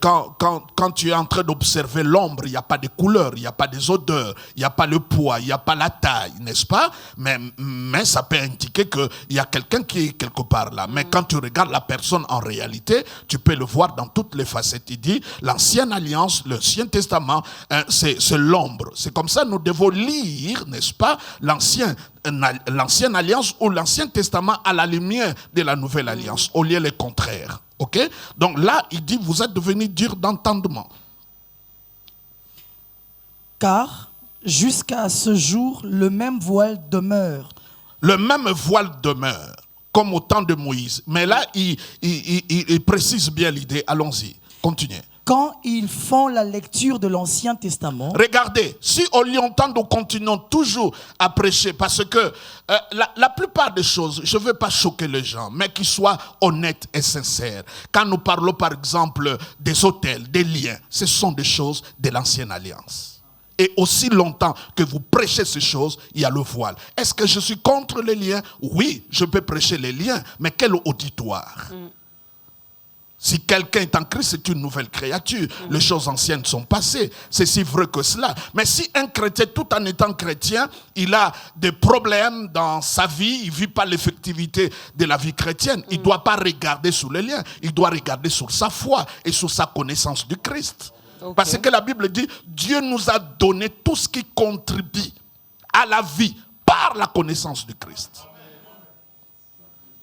quand tu es en train d'observer l'ombre, il n'y a pas de couleur, il n'y a pas des odeurs, il n'y a pas le poids, il n'y a pas la taille, n'est-ce pas? Mais ça peut indiquer qu'il y a quelqu'un qui est quelque part là. Mais quand tu regardes la personne en réalité, tu peux le voir dans toutes les facettes. Il dit, l'ancienne alliance, l'Ancien Testament, c'est l'ombre. C'est comme ça nous devons lire, n'est-ce pas, l'ancienne alliance ou l'Ancien Testament à la lumière de la nouvelle alliance, au lieu le contraire. Ok? Donc là, il dit, vous êtes devenus durs d'entendement. Car jusqu'à ce jour, le même voile demeure. Le même voile demeure, comme au temps de Moïse. Mais là, il précise bien l'idée. Allons-y, continuez. Quand ils font la lecture de l'Ancien Testament. Regardez, si on lit longtemps, nous continuons toujours à prêcher, parce que la plupart des choses, je ne veux pas choquer les gens, mais qu'ils soient honnêtes et sincères. Quand nous parlons par exemple des autels, des liens, ce sont des choses de l'ancienne alliance. Et aussi longtemps que vous prêchez ces choses, il y a le voile. Est-ce que je suis contre les liens? Oui, je peux prêcher les liens, mais quel auditoire? Si quelqu'un est en Christ, c'est une nouvelle créature. Les choses anciennes sont passées. C'est si vrai que cela. Mais si un chrétien, tout en étant chrétien, il a des problèmes dans sa vie, il ne vit pas l'effectivité de la vie chrétienne, il ne doit pas regarder sur les liens. Il doit regarder sur sa foi et sur sa connaissance du Christ. Okay. Parce que la Bible dit, Dieu nous a donné tout ce qui contribue à la vie par la connaissance du Christ.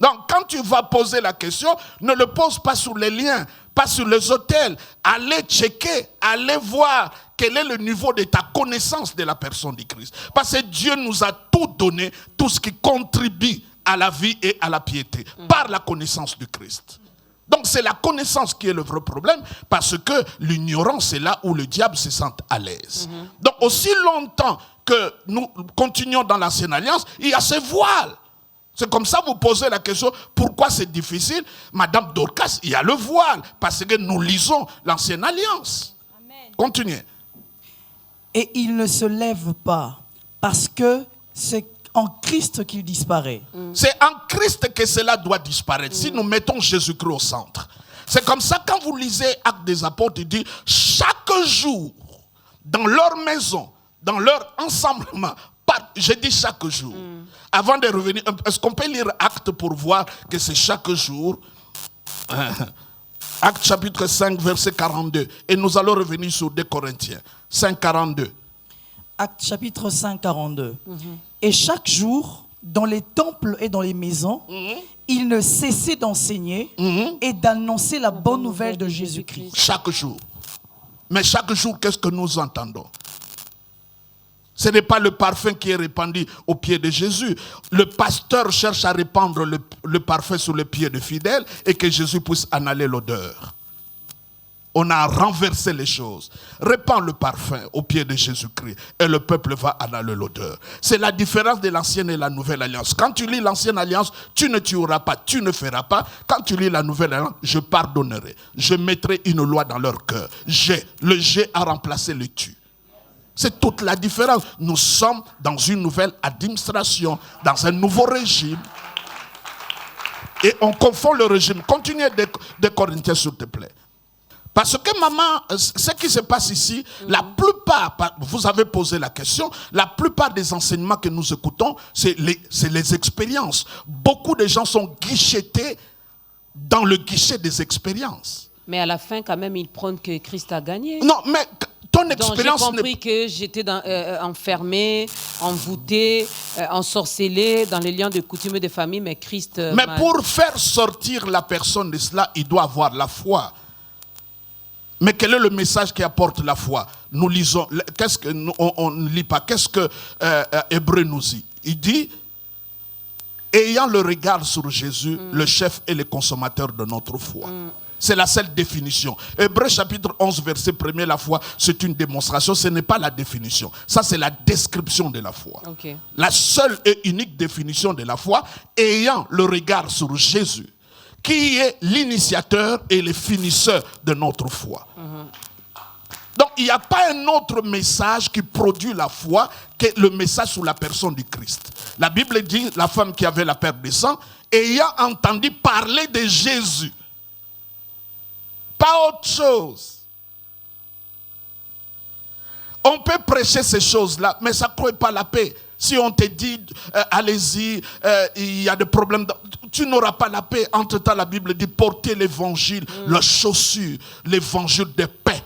Donc, quand tu vas poser la question, ne le pose pas sur les liens, pas sur les autels. Allez checker, allez voir quel est le niveau de ta connaissance de la personne du Christ. Parce que Dieu nous a tout donné, tout ce qui contribue à la vie et à la piété, par la connaissance du Christ. Donc, c'est la connaissance qui est le vrai problème, parce que l'ignorance est là où le diable se sent à l'aise. Donc, aussi longtemps que nous continuons dans l'ancienne alliance, il y a ce voile. C'est comme ça que vous posez la question, pourquoi c'est difficile? Madame Dorcas, il y a le voile, parce que nous lisons l'Ancienne Alliance. Amen. Continuez. Et il ne se lève pas, parce que c'est en Christ qu'il disparaît. C'est en Christ que cela doit disparaître, si nous mettons Jésus-Christ au centre. C'est comme ça, quand vous lisez Actes des Apôtres, il dit, chaque jour, dans leur maison, dans leur ensemblement, je dis chaque jour. Avant de revenir, est-ce qu'on peut lire Actes pour voir que c'est chaque jour? Actes chapitre 5, verset 42. Et nous allons revenir sur 2 Corinthiens 5, 42. Actes chapitre 5, 42. Et chaque jour, dans les temples et dans les maisons, il ne cessait d'enseigner et d'annoncer la bonne nouvelle de Jésus-Christ. Chaque jour. Mais chaque jour, qu'est-ce que nous entendons? Ce n'est pas le parfum qui est répandu aux pieds de Jésus. Le pasteur cherche à répandre le parfum sur les pieds des fidèles et que Jésus puisse en aller l'odeur. On a renversé les choses. Répand le parfum aux pieds de Jésus-Christ et le peuple va en aller l'odeur. C'est la différence de l'ancienne et la nouvelle alliance. Quand tu lis l'ancienne alliance, tu ne tueras pas, tu ne feras pas. Quand tu lis la nouvelle alliance, je pardonnerai. Je mettrai une loi dans leur cœur. Le G a remplacé le tu. C'est toute la différence. Nous sommes dans une nouvelle administration, dans un nouveau régime. Et on confond le régime. Continuez de Corinthiens, s'il te plaît. Parce que maman, ce qui se passe ici, la plupart, vous avez posé la question, la plupart des enseignements que nous écoutons, c'est les expériences. Beaucoup de gens sont guichetés dans le guichet des expériences. Mais à la fin, quand même, ils prônent que Christ a gagné. Non, mais ton expérience... Donc, j'ai compris que j'étais enfermé, envoûté, ensorcelé dans les liens de coutume de famille, mais Christ... Mais pour faire sortir la personne de cela, il doit avoir la foi. Mais quel est le message qui apporte la foi? Nous lisons, qu'est-ce que on ne lit pas? Qu'est-ce que Hébreu nous dit? Il dit, ayant le regard sur Jésus, le chef et le consommateur de notre foi. C'est la seule définition. Hébreu chapitre 11, verset 1er, la foi, c'est une démonstration, ce n'est pas la définition. Ça, c'est la description de la foi. Okay. La seule et unique définition de la foi, ayant le regard sur Jésus, qui est l'initiateur et le finisseur de notre foi. Donc, il n'y a pas un autre message qui produit la foi que le message sur la personne du Christ. La Bible dit, la femme qui avait la perte de sang, ayant entendu parler de Jésus. Pas autre chose. On peut prêcher ces choses-là, mais ça ne crée pas la paix. Si on te dit, allez-y, il y a des problèmes, tu n'auras pas la paix. Entre-temps, la Bible dit, portez l'évangile, la chaussure, l'évangile de paix.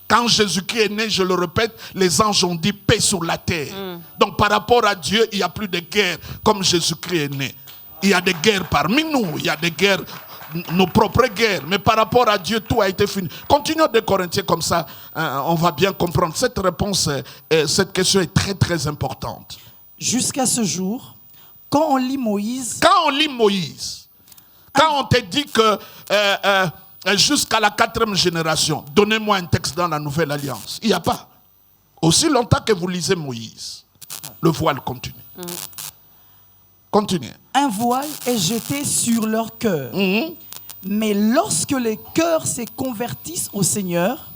Quand Jésus-Christ est né, je le répète, les anges ont dit paix sur la terre. Donc par rapport à Dieu, il n'y a plus de guerre comme Jésus-Christ est né. Il y a des guerres parmi nous, il y a des guerres, nos propres guerres. Mais par rapport à Dieu, tout a été fini. Continuons de Corinthiens comme ça, on va bien comprendre. Cette réponse, cette question est très très importante. Jusqu'à ce jour, quand on lit Moïse, quand on te dit que jusqu'à la 4e génération, donnez-moi un texte dans la Nouvelle Alliance. Il n'y a pas. Aussi longtemps que vous lisez Moïse, le voile continue. Continuez. Un voile est jeté sur leur cœur. Mais lorsque les cœurs se convertissent au Seigneur,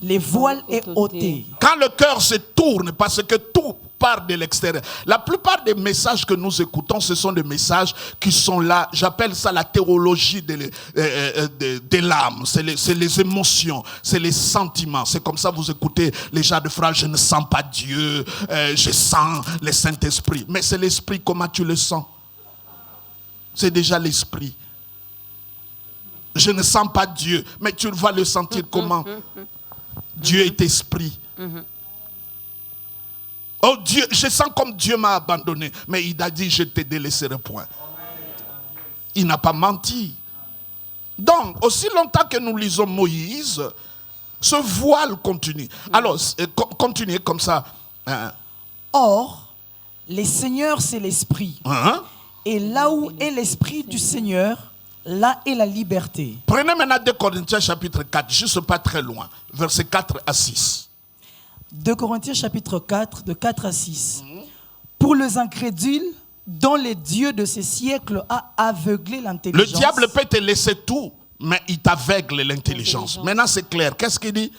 les voiles est ôté. Quand le cœur se tourne, parce que tout part de l'extérieur. La plupart des messages que nous écoutons, ce sont des messages qui sont là, j'appelle ça la théologie de l'âme. C'est les émotions, c'est les sentiments. C'est comme ça vous écoutez les gens de phrases, je ne sens pas Dieu, je sens le Saint-Esprit. Mais c'est l'Esprit, comment tu le sens? C'est déjà l'Esprit. Je ne sens pas Dieu, mais tu vas le sentir comment? Dieu est esprit. Oh Dieu, je sens comme Dieu m'a abandonné, mais il a dit je te délaisserai point. Il n'a pas menti. Donc, aussi longtemps que nous lisons Moïse, ce voile continue. Alors, continuez comme ça. Or, le Seigneur c'est l'Esprit. Et là où est l'Esprit du Seigneur, là est la liberté. Prenez maintenant 2 Corinthiens chapitre 4, juste pas très loin, versets 4 à 6. 2 Corinthiens chapitre 4, de 4 à 6. Pour les incrédules, dont le Dieu de ces siècles a aveuglé Le l'intelligence. diable peut te laisser tout, mais il t'aveugle l'intelligence. Maintenant, c'est clair. Qu'est-ce qu'il dit?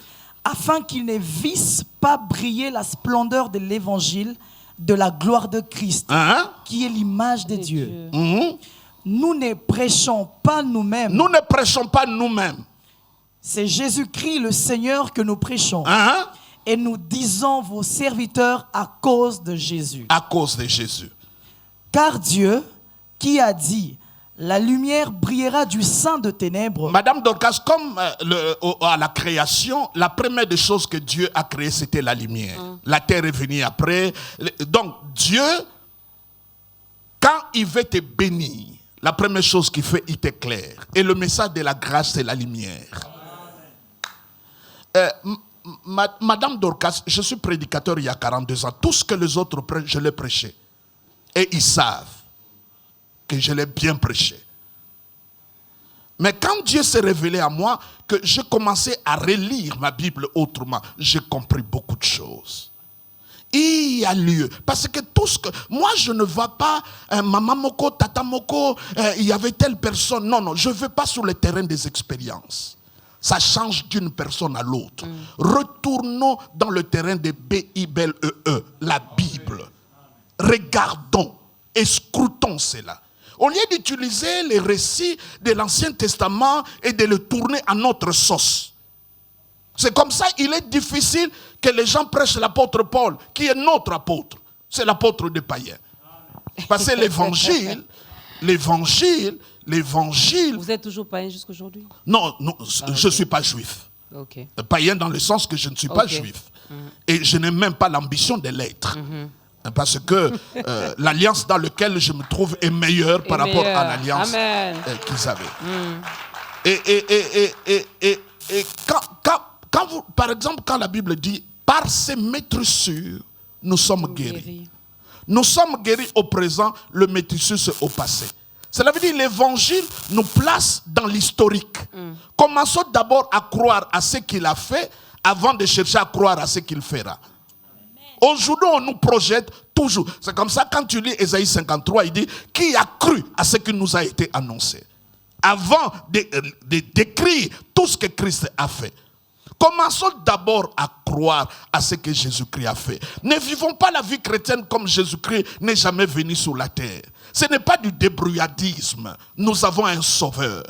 Afin qu'ils ne vissent pas briller la splendeur de l'évangile de la gloire de Christ, Hein? qui est l'image de Dieu. Mhm. Nous ne prêchons pas nous-mêmes. Nous ne prêchons pas nous-mêmes. C'est Jésus-Christ le Seigneur que nous prêchons. Hein? Et nous disons vos serviteurs à cause de Jésus. À cause de Jésus. Car Dieu, qui a dit, la lumière brillera du sein de ténèbres. Madame Dorcas, comme à la création, la première des choses que Dieu a créées, c'était la lumière. La terre est venue après. Donc, Dieu, quand il veut te bénir, la première chose qu'il fait, il t'éclaire. Et le message de la grâce, c'est la lumière. Madame Dorcas, je suis prédicateur il y a 42 ans. Tout ce que les autres prêchent, je l'ai prêché. Et ils savent que je l'ai bien prêché. Mais quand Dieu s'est révélé à moi, que j'ai commencé à relire ma Bible autrement, j'ai compris beaucoup de choses. Il y a lieu. Parce que tout ce que... Moi, je ne vois pas maman Moko, tata Moko, il y avait telle personne. Non, non, je ne vais pas sur le terrain des expériences. Ça change d'une personne à l'autre. Retournons dans le terrain des B-I-B-L-E-E, la Bible. Regardons et scrutons cela. Au lieu d'utiliser les récits de l'Ancien Testament et de le tourner à notre sauce. C'est comme ça, il est difficile que les gens prêchent l'apôtre Paul, qui est notre apôtre. C'est l'apôtre des païens. Parce que l'évangile... Vous êtes toujours païen jusqu'aujourd'hui? Non, non, je ne suis pas juif. Ok. Païen dans le sens que je ne suis pas juif. Et je n'ai même pas l'ambition de l'être. Parce que l'alliance dans laquelle je me trouve est meilleure par rapport à l'alliance qu'ils avaient. Et quand vous, par exemple, quand la Bible dit « Par ces maîtrissures, nous sommes guéris ». Nous sommes guéris au présent, le maîtrissure c'est au passé. Cela veut dire que l'évangile nous place dans l'historique. Commençons d'abord à croire à ce qu'il a fait avant de chercher à croire à ce qu'il fera. Aujourd'hui, on nous projette toujours. C'est comme ça, quand tu lis Ésaïe 53, il dit « Qui a cru à ce qui nous a été annoncé ?» Avant de décrire tout ce que Christ a fait. Commençons d'abord à croire à ce que Jésus-Christ a fait. Ne vivons pas la vie chrétienne comme Jésus-Christ n'est jamais venu sur la terre. Ce n'est pas du débrouillardisme. Nous avons un sauveur.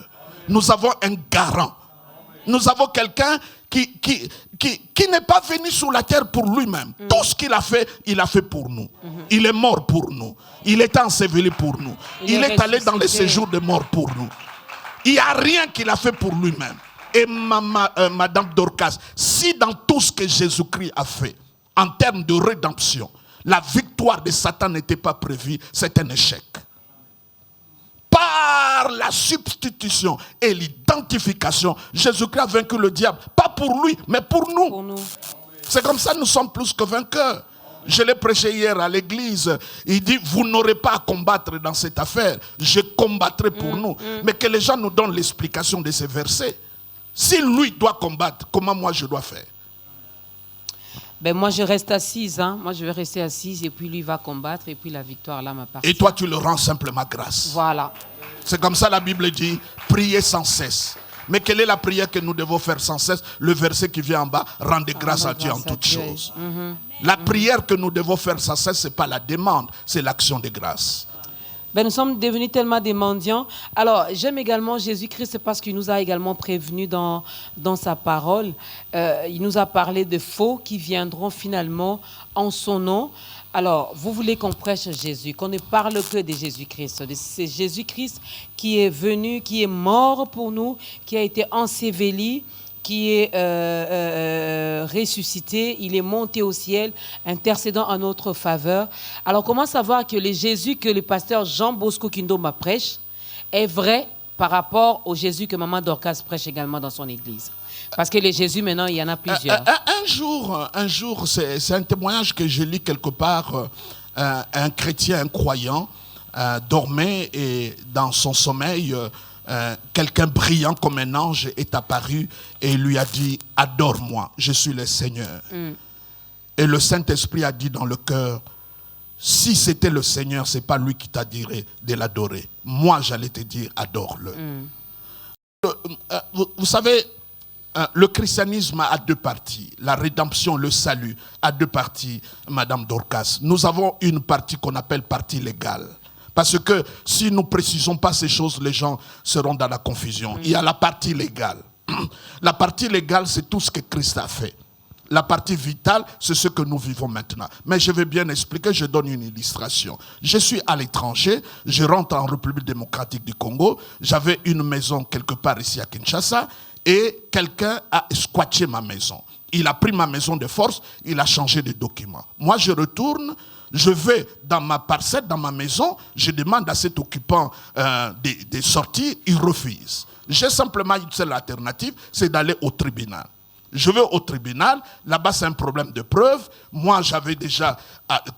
Nous avons un garant. Nous avons quelqu'un qui n'est pas venu sur la terre pour lui-même. Tout ce qu'il a fait pour nous. Il est mort pour nous. Il est enseveli pour nous. Il est allé dans le séjour de mort pour nous. Il n'y a rien qu'il a fait pour lui-même. Et Madame Dorcas, si dans tout ce que Jésus-Christ a fait, en termes de rédemption, la victoire de Satan n'était pas prévue, c'est un échec. Par la substitution et l'identification, Jésus-Christ a vaincu le diable. Pas pour lui, mais pour nous. C'est comme ça que nous sommes plus que vainqueurs. Je l'ai prêché hier à l'église. Il dit, vous n'aurez pas à combattre dans cette affaire. Je combattrai pour nous. Mais que les gens nous donnent l'explication de ces versets. Si lui doit combattre, comment moi je dois faire? Ben moi je reste assise, hein. Moi je vais rester assise et puis lui va combattre et puis la victoire là m'appartient. Et toi tu le rends simplement grâce. Voilà. C'est comme ça la Bible dit, priez sans cesse. Mais quelle est la prière que nous devons faire sans cesse? Le verset qui vient en bas, rendez grâce à Dieu en toutes choses. La prière que nous devons faire sans cesse, ce n'est pas la demande, c'est l'action de grâce. Ben, nous sommes devenus tellement des mendiants. Alors, j'aime également Jésus-Christ parce qu'il nous a également prévenus dans sa parole. Il nous a parlé de faux qui viendront finalement en son nom. Alors, vous voulez qu'on prêche Jésus, qu'on ne parle que de Jésus-Christ. C'est Jésus-Christ qui est venu, qui est mort pour nous, qui a été enseveli, qui est ressuscité, il est monté au ciel, intercédant en notre faveur. Alors, comment savoir que le Jésus que le pasteur Jean Bosco Kindoma prêche est vrai par rapport au Jésus que Maman Dorcas prêche également dans son église? Parce que les Jésus, maintenant, il y en a plusieurs. Un jour, c'est un témoignage que je lis quelque part. Un chrétien, un croyant, dormait et dans son sommeil... quelqu'un brillant comme un ange est apparu et il lui a dit « Adore-moi, je suis le Seigneur ». Et le Saint-Esprit a dit dans le cœur si c'était le Seigneur, ce n'est pas lui qui t'a dit de l'adorer. Moi, j'allais te dire, adore-le. Vous savez, le christianisme a deux parties. La rédemption, le salut, a deux parties, Madame Dorcas. Nous avons une partie qu'on appelle partie légale. Parce que si nous ne précisons pas ces choses, les gens seront dans la confusion. Il y a la partie légale. La partie légale, c'est tout ce que Christ a fait. La partie vitale, c'est ce que nous vivons maintenant. Mais je vais bien expliquer, je donne une illustration. Je suis à l'étranger, je rentre en République démocratique du Congo. J'avais une maison quelque part ici à Kinshasa et quelqu'un a squatté ma maison. Il a pris ma maison de force, il a changé de documents. Moi, je retourne, je vais dans ma parcelle, dans ma maison, je demande à cet occupant des sorties, il refuse. J'ai simplement une seule alternative, c'est d'aller au tribunal. Je vais au tribunal, là-bas c'est un problème de preuve. Moi j'avais déjà,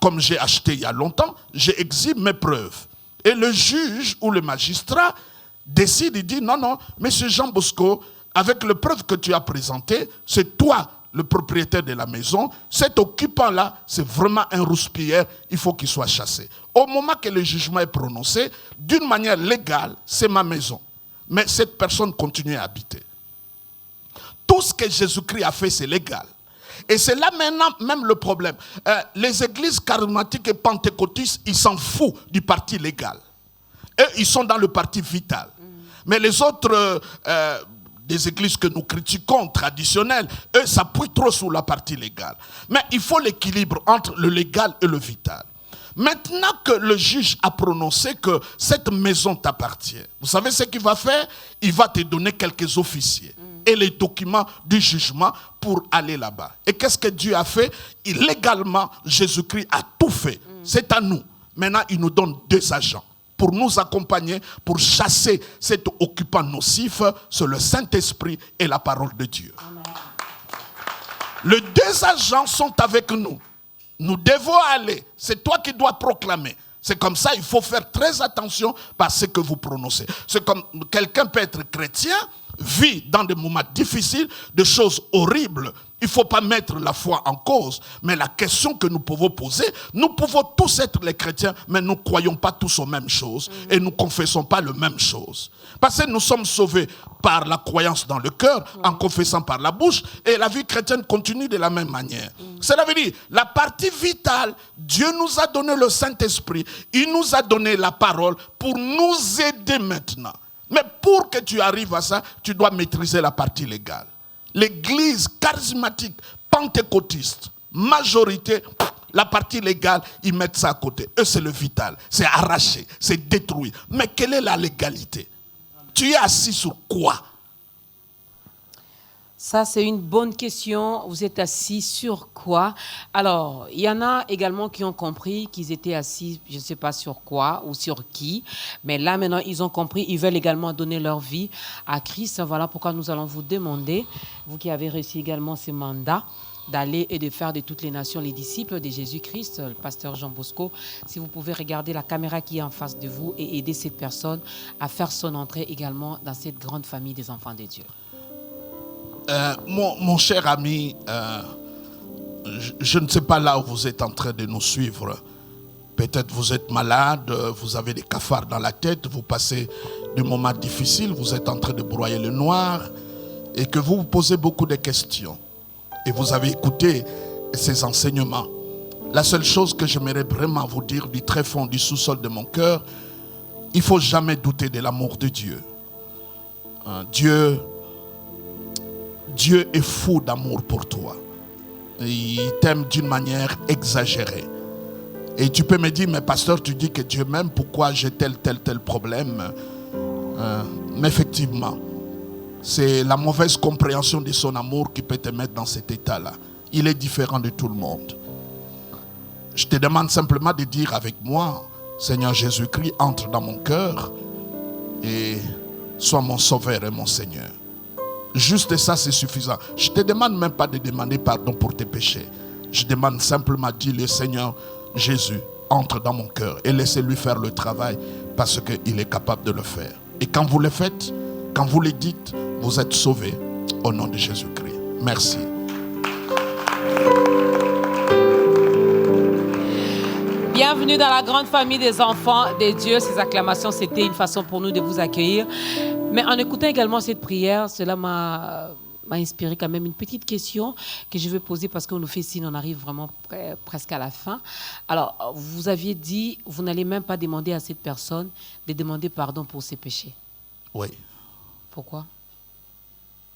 comme j'ai acheté il y a longtemps, j'exhibe mes preuves. Et le juge ou le magistrat décide, il dit non, monsieur Jean Bosco, avec les preuves que tu as présentées, c'est toi le propriétaire de la maison, cet occupant-là, c'est vraiment un rouspilleur, il faut qu'il soit chassé. Au moment que le jugement est prononcé, d'une manière légale, c'est ma maison. Mais cette personne continue à habiter. Tout ce que Jésus-Christ a fait, c'est légal. Et c'est là maintenant même le problème. Les églises charismatiques et pentecôtistes, ils s'en foutent du parti légal. Eux, ils sont dans le parti vital. Mais les autres, des églises que nous critiquons, traditionnelles, eux s'appuient trop sur la partie légale. Mais il faut l'équilibre entre le légal et le vital. Maintenant que le juge a prononcé que cette maison t'appartient, vous savez ce qu'il va faire? Il va te donner quelques officiers et les documents du jugement pour aller là-bas. Et qu'est-ce que Dieu a fait? Légalement, Jésus-Christ a tout fait. C'est à nous. Maintenant, il nous donne 2 agents pour nous accompagner, pour chasser cet occupant nocif, c'est le Saint-Esprit et la parole de Dieu. Amen. Les 2 agents sont avec nous. Nous devons aller. C'est toi qui dois proclamer. C'est comme ça, il faut faire très attention par ce que vous prononcez. C'est comme quelqu'un peut être chrétien, vit dans des moments difficiles, des choses horribles. Il ne faut pas mettre la foi en cause. Mais la question que nous pouvons poser, nous pouvons tous être les chrétiens, mais nous ne croyons pas tous aux mêmes choses et nous ne confessons pas les mêmes choses. Parce que nous sommes sauvés par la croyance dans le cœur, en confessant par la bouche, et la vie chrétienne continue de la même manière. Cela veut dire, la partie vitale, Dieu nous a donné le Saint-Esprit, il nous a donné la parole pour nous aider maintenant. Mais pour que tu arrives à ça, tu dois maîtriser la partie légale. L'église charismatique, pentecôtiste, majorité, la partie légale, ils mettent ça à côté. Eux, c'est le vital. C'est arraché, c'est détruit. Mais quelle est la légalité? Tu es assis sur quoi? Ça, c'est une bonne question. Vous êtes assis sur quoi? Alors, il y en a également qui ont compris qu'ils étaient assis, je ne sais pas sur quoi ou sur qui. Mais là, maintenant, ils ont compris. Ils veulent également donner leur vie à Christ. Voilà pourquoi nous allons vous demander, vous qui avez reçu également ce mandat, d'aller et de faire de toutes les nations les disciples de Jésus-Christ, le pasteur Jean Bosco. Si vous pouvez regarder la caméra qui est en face de vous et aider cette personne à faire son entrée également dans cette grande famille des enfants de Dieu. Mon cher ami, je ne sais pas là où vous êtes en train de nous suivre. Peut-être vous êtes malade, vous avez des cafards dans la tête, vous passez des moments difficiles, vous êtes en train de broyer le noir et que vous vous posez beaucoup de questions. Et vous avez écouté ces enseignements. La seule chose que j'aimerais vraiment vous dire du très fond du sous-sol de mon cœur, il ne faut jamais douter de l'amour de Dieu. Dieu est fou d'amour pour toi. Il t'aime d'une manière exagérée. Et tu peux me dire, mais pasteur, tu dis que Dieu m'aime, pourquoi j'ai tel problème? Mais effectivement, c'est la mauvaise compréhension de son amour qui peut te mettre dans cet état-là. Il est différent de tout le monde. Je te demande simplement de dire avec moi, Seigneur Jésus-Christ, entre dans mon cœur et sois mon sauveur et mon Seigneur. Juste ça, c'est suffisant. Je ne te demande même pas de demander pardon pour tes péchés. Je demande simplement, dis-le, Seigneur Jésus, entre dans mon cœur et laissez-lui faire le travail parce qu'il est capable de le faire. Et quand vous le faites, quand vous le dites, vous êtes sauvés au nom de Jésus-Christ. Merci. Bienvenue. Bienvenue dans la grande famille des enfants des dieux. Ces acclamations, c'était une façon pour nous de vous accueillir. Mais en écoutant également cette prière, cela m'a inspiré quand même une petite question que je vais poser parce qu'on nous fait signe, on arrive vraiment presque à la fin. Alors, vous aviez dit, vous n'allez même pas demander à cette personne de demander pardon pour ses péchés. Oui. Pourquoi?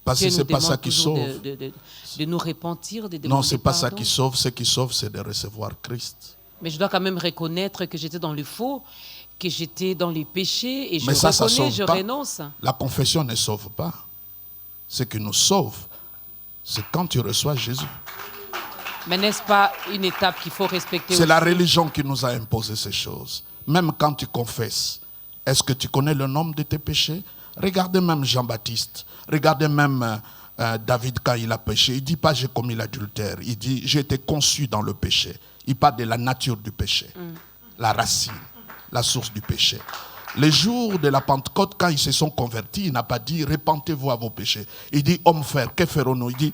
Parce que ce n'est pas ça qui sauve. De nous repentir, de demander Non, ce n'est pas ça pardon. qui sauve. Ce qui sauve, c'est de recevoir Christ. Mais je dois quand même reconnaître que j'étais dans le faux, que j'étais dans les péchés, et je Mais ça reconnais, sauve je pas. renonce. La confession ne sauve pas. Ce qui nous sauve, c'est quand tu reçois Jésus. Mais n'est-ce pas une étape qu'il faut respecter C'est la aussi? religion qui nous a imposé ces choses. Même quand tu confesses, est-ce que tu connais le nombre de tes péchés? Regardez même Jean-Baptiste. Regardez même David quand il a péché. Il ne dit pas j'ai commis l'adultère. Il dit j'ai été conçu dans le péché. Il parle de la nature du péché. La racine, la source du péché. Les jours de la Pentecôte, quand ils se sont convertis, il n'a pas dit repentez-vous à vos péchés. Il dit homme frère, que ferons-nous? Il dit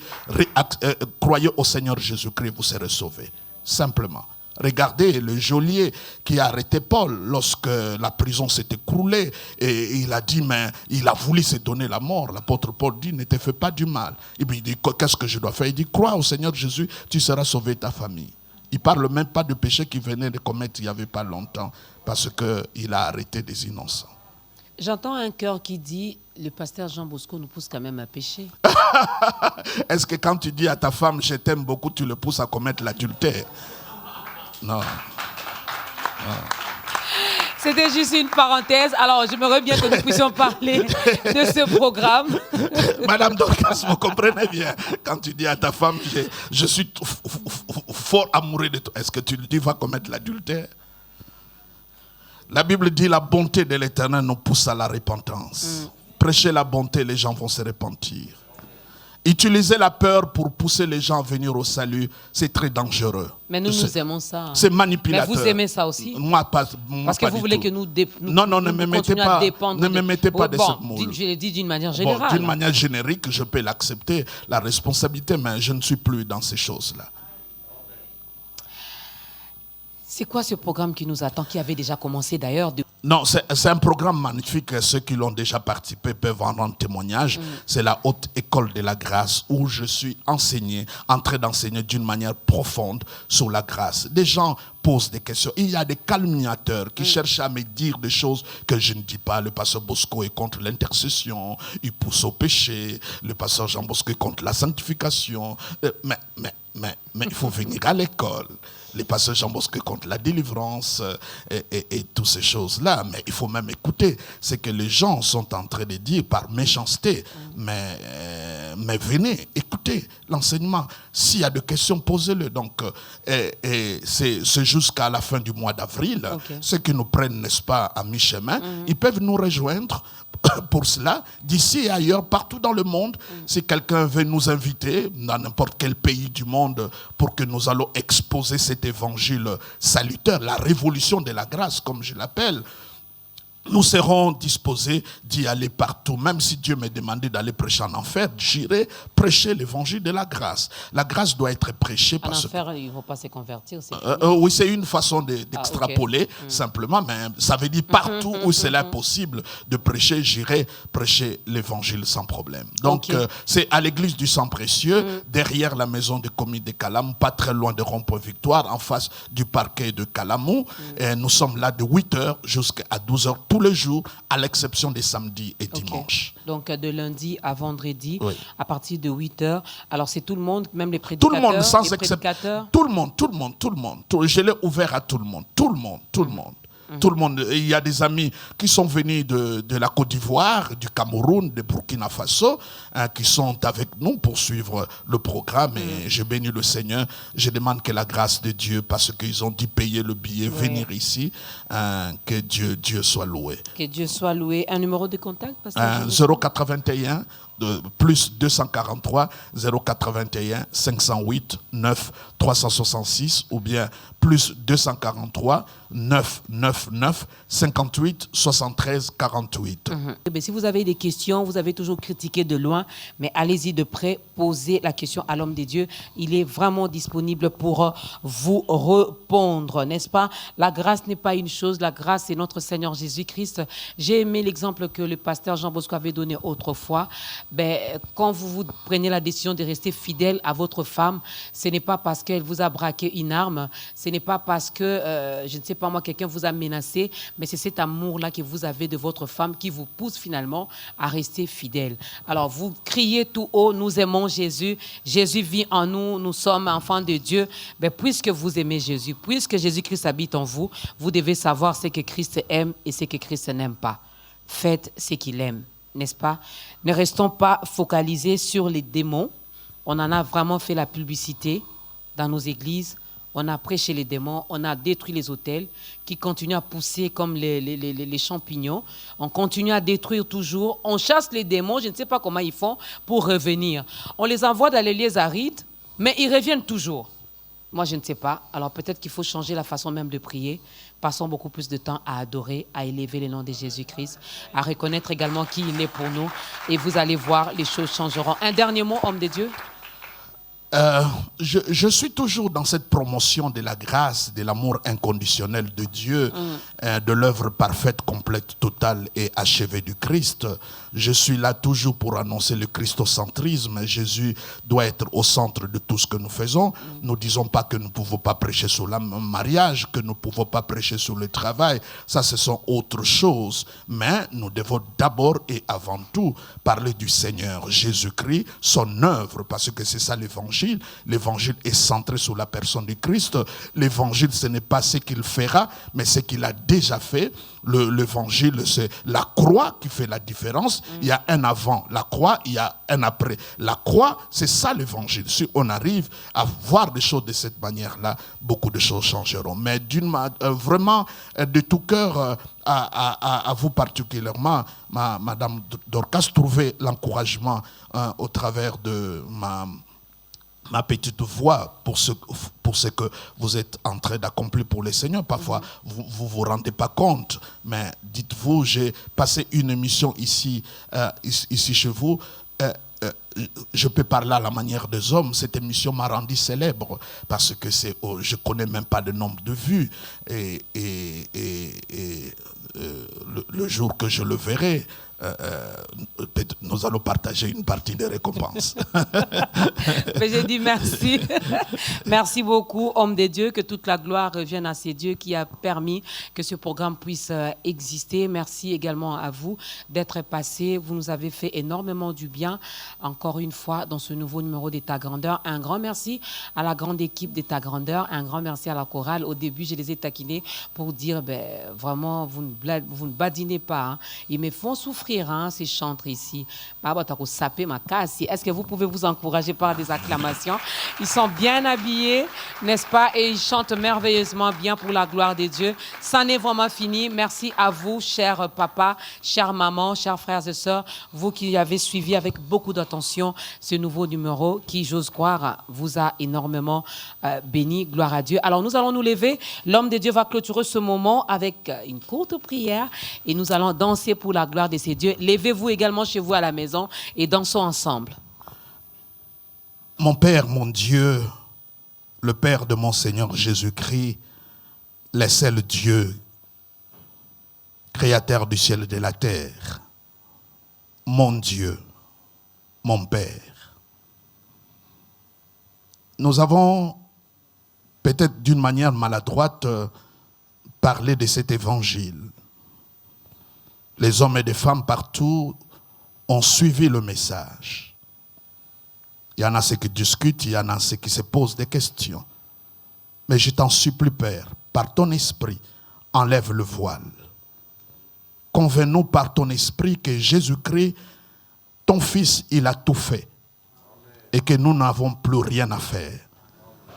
croyez au Seigneur Jésus-Christ, vous serez sauvés. Simplement. Regardez le geôlier qui a arrêté Paul lorsque la prison s'est écroulée et il a dit, mais il a voulu se donner la mort. L'apôtre Paul dit, ne te fais pas du mal. Et puis il dit, qu'est-ce que je dois faire? Il dit, crois au Seigneur Jésus, tu seras sauvé ta famille. Il ne parle même pas de péché qu'il venait de commettre il n'y avait pas longtemps parce qu'il a arrêté des innocents. J'entends un cœur qui dit, le pasteur Jean Bosco nous pousse quand même à pécher. Est-ce que quand tu dis à ta femme, je t'aime beaucoup, tu le pousses à commettre l'adultère? Non. C'était juste une parenthèse. Alors, j'aimerais bien que nous puissions parler de ce programme. Madame Dorcas, vous comprenez bien. Quand tu dis à ta femme, je suis fort amoureux de toi, est-ce que tu lui dis, va commettre l'adultère? La Bible dit, la bonté de l'Éternel nous pousse à la repentance. Prêcher la bonté, les gens vont se repentir. Utiliser la peur pour pousser les gens à venir au salut, c'est très dangereux. Mais nous aimons ça. C'est manipulateur. Mais vous aimez ça aussi? Moi, pas. Parce que vous voulez que nous non, ne me mettez pas, ne me mettez pas de cette moule. Je l'ai dit d'une manière générale. D'une manière générique, je peux l'accepter, la responsabilité, mais je ne suis plus dans ces choses-là. C'est quoi ce programme qui nous attend, qui avait déjà commencé d'ailleurs? Non, c'est un programme magnifique. Ceux qui l'ont déjà participé peuvent en rendre témoignage. C'est la haute école de la grâce où je suis en train d'enseigner d'une manière profonde sur la grâce. Des gens posent des questions. Il y a des calomniateurs qui cherchent à me dire des choses que je ne dis pas. Le pasteur Bosco est contre l'intercession, il pousse au péché. Le pasteur Jean Bosco est contre la sanctification. Mais il faut venir à l'école. Les pasteurs Jean Bosco contre la délivrance et toutes ces choses-là. Mais il faut même écouter ce que les gens sont en train de dire par méchanceté. Mais venez, écoutez l'enseignement. S'il y a des questions, posez-le. Donc, c'est jusqu'à la fin du mois d'avril. Okay. Ceux qui nous prennent, n'est-ce pas, à mi-chemin, ils peuvent nous rejoindre pour cela, d'ici et ailleurs, partout dans le monde. Si quelqu'un veut nous inviter, dans n'importe quel pays du monde, pour que nous allons exposer cet évangile salutaire, la révolution de la grâce, comme je l'appelle, nous serons disposés d'y aller partout. Même si Dieu m'a demandé d'aller prêcher en enfer, j'irai prêcher l'évangile de la grâce. La grâce doit être prêchée parce que... En enfer, ils ne vont pas se convertir. Oui, c'est une façon d'extrapoler, okay. Simplement, mais ça veut dire partout où cela est possible de prêcher, j'irai prêcher l'évangile sans problème. Donc, c'est à l'église du sang précieux, derrière la maison de commis de Calamou, pas très loin de Rond-Point Victoire, en face du parquet de Calamou. Et nous sommes là de 8h jusqu'à 12h tous les jours, à l'exception des samedis et dimanches. Donc, de lundi à vendredi, à partir de 8h. Alors, c'est tout le monde, même les prédicateurs? Tout le monde, sans exception. Tout le monde. Je l'ai ouvert à tout le monde. Tout le monde. Il y a des amis qui sont venus de la Côte d'Ivoire, du Cameroun, de Burkina Faso, qui sont avec nous pour suivre le programme. Et je bénis le Seigneur. Je demande que la grâce de Dieu, parce qu'ils ont dû payer le billet, venir ici, que Dieu soit loué. Que Dieu soit loué. Un numéro de contact? 081 plus 243 081 508 9 366 ou bien plus 243 999 58 73 48. Si vous avez des questions, vous avez toujours critiqué de loin, mais allez-y de près, posez la question à l'homme de Dieu. Il est vraiment disponible pour vous répondre, n'est-ce pas? La grâce n'est pas une chose, la grâce c'est notre Seigneur Jésus-Christ. J'ai aimé l'exemple que le pasteur Jean Bosco avait donné autrefois. Quand vous prenez la décision de rester fidèle à votre femme, ce n'est pas parce qu'elle vous a braqué une arme, ce n'est pas parce que, je ne sais pas moi, quelqu'un vous a menacé, mais c'est cet amour-là que vous avez de votre femme qui vous pousse finalement à rester fidèle. Alors, vous criez tout haut, nous aimons Jésus, Jésus vit en nous, nous sommes enfants de Dieu. Puisque vous aimez Jésus, puisque Jésus-Christ habite en vous, vous devez savoir ce que Christ aime et ce que Christ n'aime pas. Faites ce qu'il aime, n'est-ce pas? Ne restons pas focalisés sur les démons. On en a vraiment fait la publicité dans nos églises. On a prêché les démons, on a détruit les hôtels qui continuent à pousser comme les champignons. On continue à détruire toujours. On chasse les démons, je ne sais pas comment ils font pour revenir. On les envoie dans les lieux arides, mais ils reviennent toujours. Moi, je ne sais pas. Alors peut-être qu'il faut changer la façon même de prier. Passons beaucoup plus de temps à adorer, à élever le nom de Jésus-Christ, à reconnaître également qui il est pour nous. Et vous allez voir, les choses changeront. Un dernier mot, homme de Dieu? Je suis toujours dans cette promotion de la grâce, de l'amour inconditionnel de Dieu, de l'œuvre parfaite, complète, totale et achevée du Christ. Je suis là toujours pour annoncer le christocentrisme. Jésus doit être au centre de tout ce que nous faisons. Nous ne disons pas que nous ne pouvons pas prêcher sur le mariage, que nous ne pouvons pas prêcher sur le travail. Ça, ce sont autres choses. Mais nous devons d'abord et avant tout parler du Seigneur Jésus-Christ, son œuvre, parce que c'est ça l'évangile. L'évangile est centré sur la personne du Christ. L'évangile, ce n'est pas ce qu'il fera, mais ce qu'il a déjà fait. L'évangile, c'est la croix qui fait la différence. Il y a un avant la croix, il y a un après la croix. C'est ça l'évangile. Si on arrive à voir des choses de cette manière-là, beaucoup de choses changeront. Mais vraiment, de tout cœur, à vous particulièrement, Madame Dorcas, trouver l'encouragement au travers de ma petite voix pour ce que vous êtes en train d'accomplir pour le Seigneur. Parfois, vous rendez pas compte, mais dites-vous, j'ai passé une émission ici chez vous. Je peux parler à la manière des hommes. Cette émission m'a rendu célèbre parce que je connais même pas le nombre de vues et le jour que je le verrai, peut-être nous allons partager une partie des récompenses. Mais j'ai dit merci. Merci beaucoup, homme de Dieu, que toute la gloire revienne à ces dieux qui a permis que ce programme puisse exister. Merci également à vous d'être passé. Vous nous avez fait énormément du bien, encore une fois, dans ce nouveau numéro d'État Grandeur. Un grand merci à la grande équipe d'État Grandeur. Un grand merci à la chorale. Au début, je les ai taquinés pour dire, vraiment, vous ne badinez pas. Hein. Ils me font souffrir. Ces chantres ici. Est-ce que vous pouvez vous encourager par des acclamations? Ils sont bien habillés, n'est-ce pas? Et ils chantent merveilleusement bien pour la gloire de Dieu. Ça n'est vraiment fini. Merci à vous, chers papas, chères mamans, chers frères et sœurs, vous qui avez suivi avec beaucoup d'attention ce nouveau numéro qui, j'ose croire, vous a énormément béni. Gloire à Dieu. Alors, nous allons nous lever. L'homme de Dieu va clôturer ce moment avec une courte prière et nous allons danser pour la gloire de ces dieux. Levez-vous également chez vous à la maison et dansons ensemble. Mon Père, mon Dieu, le Père de mon Seigneur Jésus-Christ, le seul Dieu, créateur du ciel et de la terre, mon Dieu, mon Père. Nous avons, peut-être d'une manière maladroite, parlé de cet évangile. Les hommes et les femmes partout ont suivi le message. Il y en a ceux qui discutent, il y en a ceux qui se posent des questions. Mais je t'en supplie, Père, par ton esprit, enlève le voile. Convainc-nous par ton esprit que Jésus-Christ, ton Fils, il a tout fait. Et que nous n'avons plus rien à faire.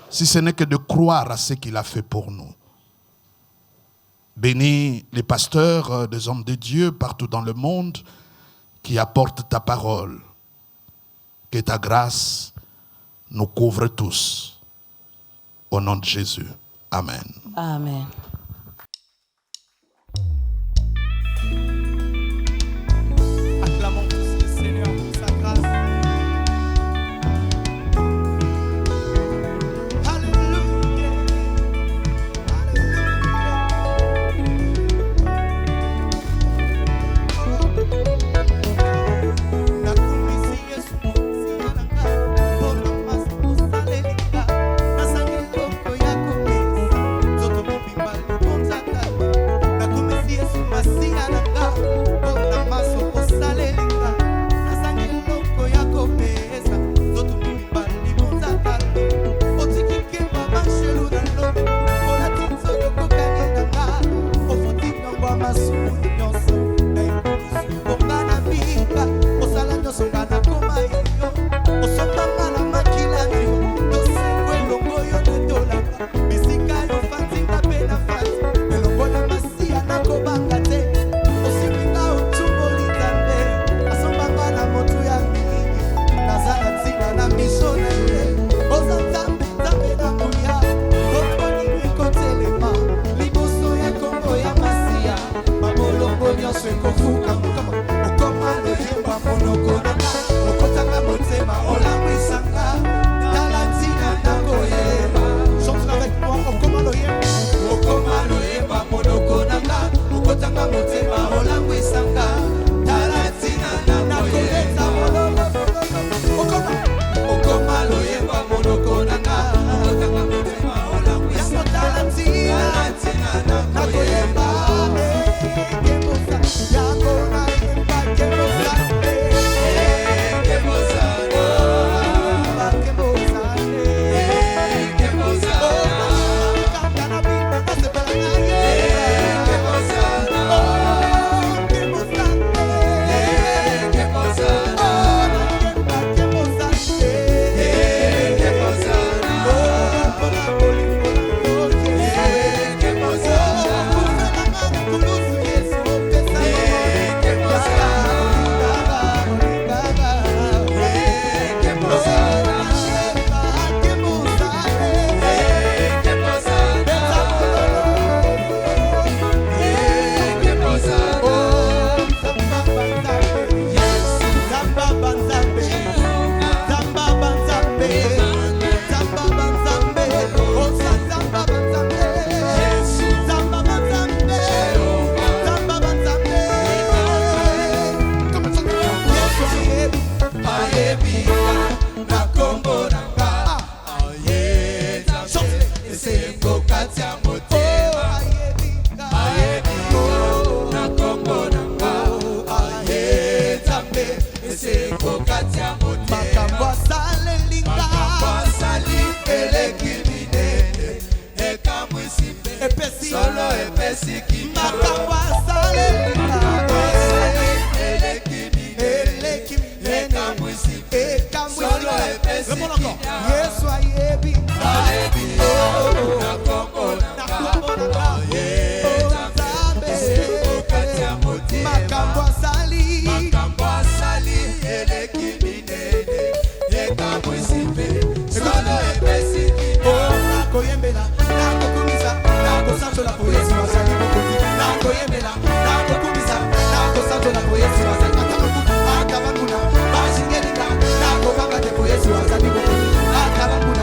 Si ce n'est que de croire à ce qu'il a fait pour nous. Bénis les pasteurs des hommes de Dieu partout dans le monde qui apportent ta parole. Que ta grâce nous couvre tous. Au nom de Jésus. Amen. Amen. Acclamons tous le Seigneur pour sa grâce. Alléluia. Akabanguna,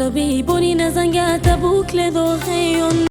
lobi boni na zanga ta boucle d'oreille.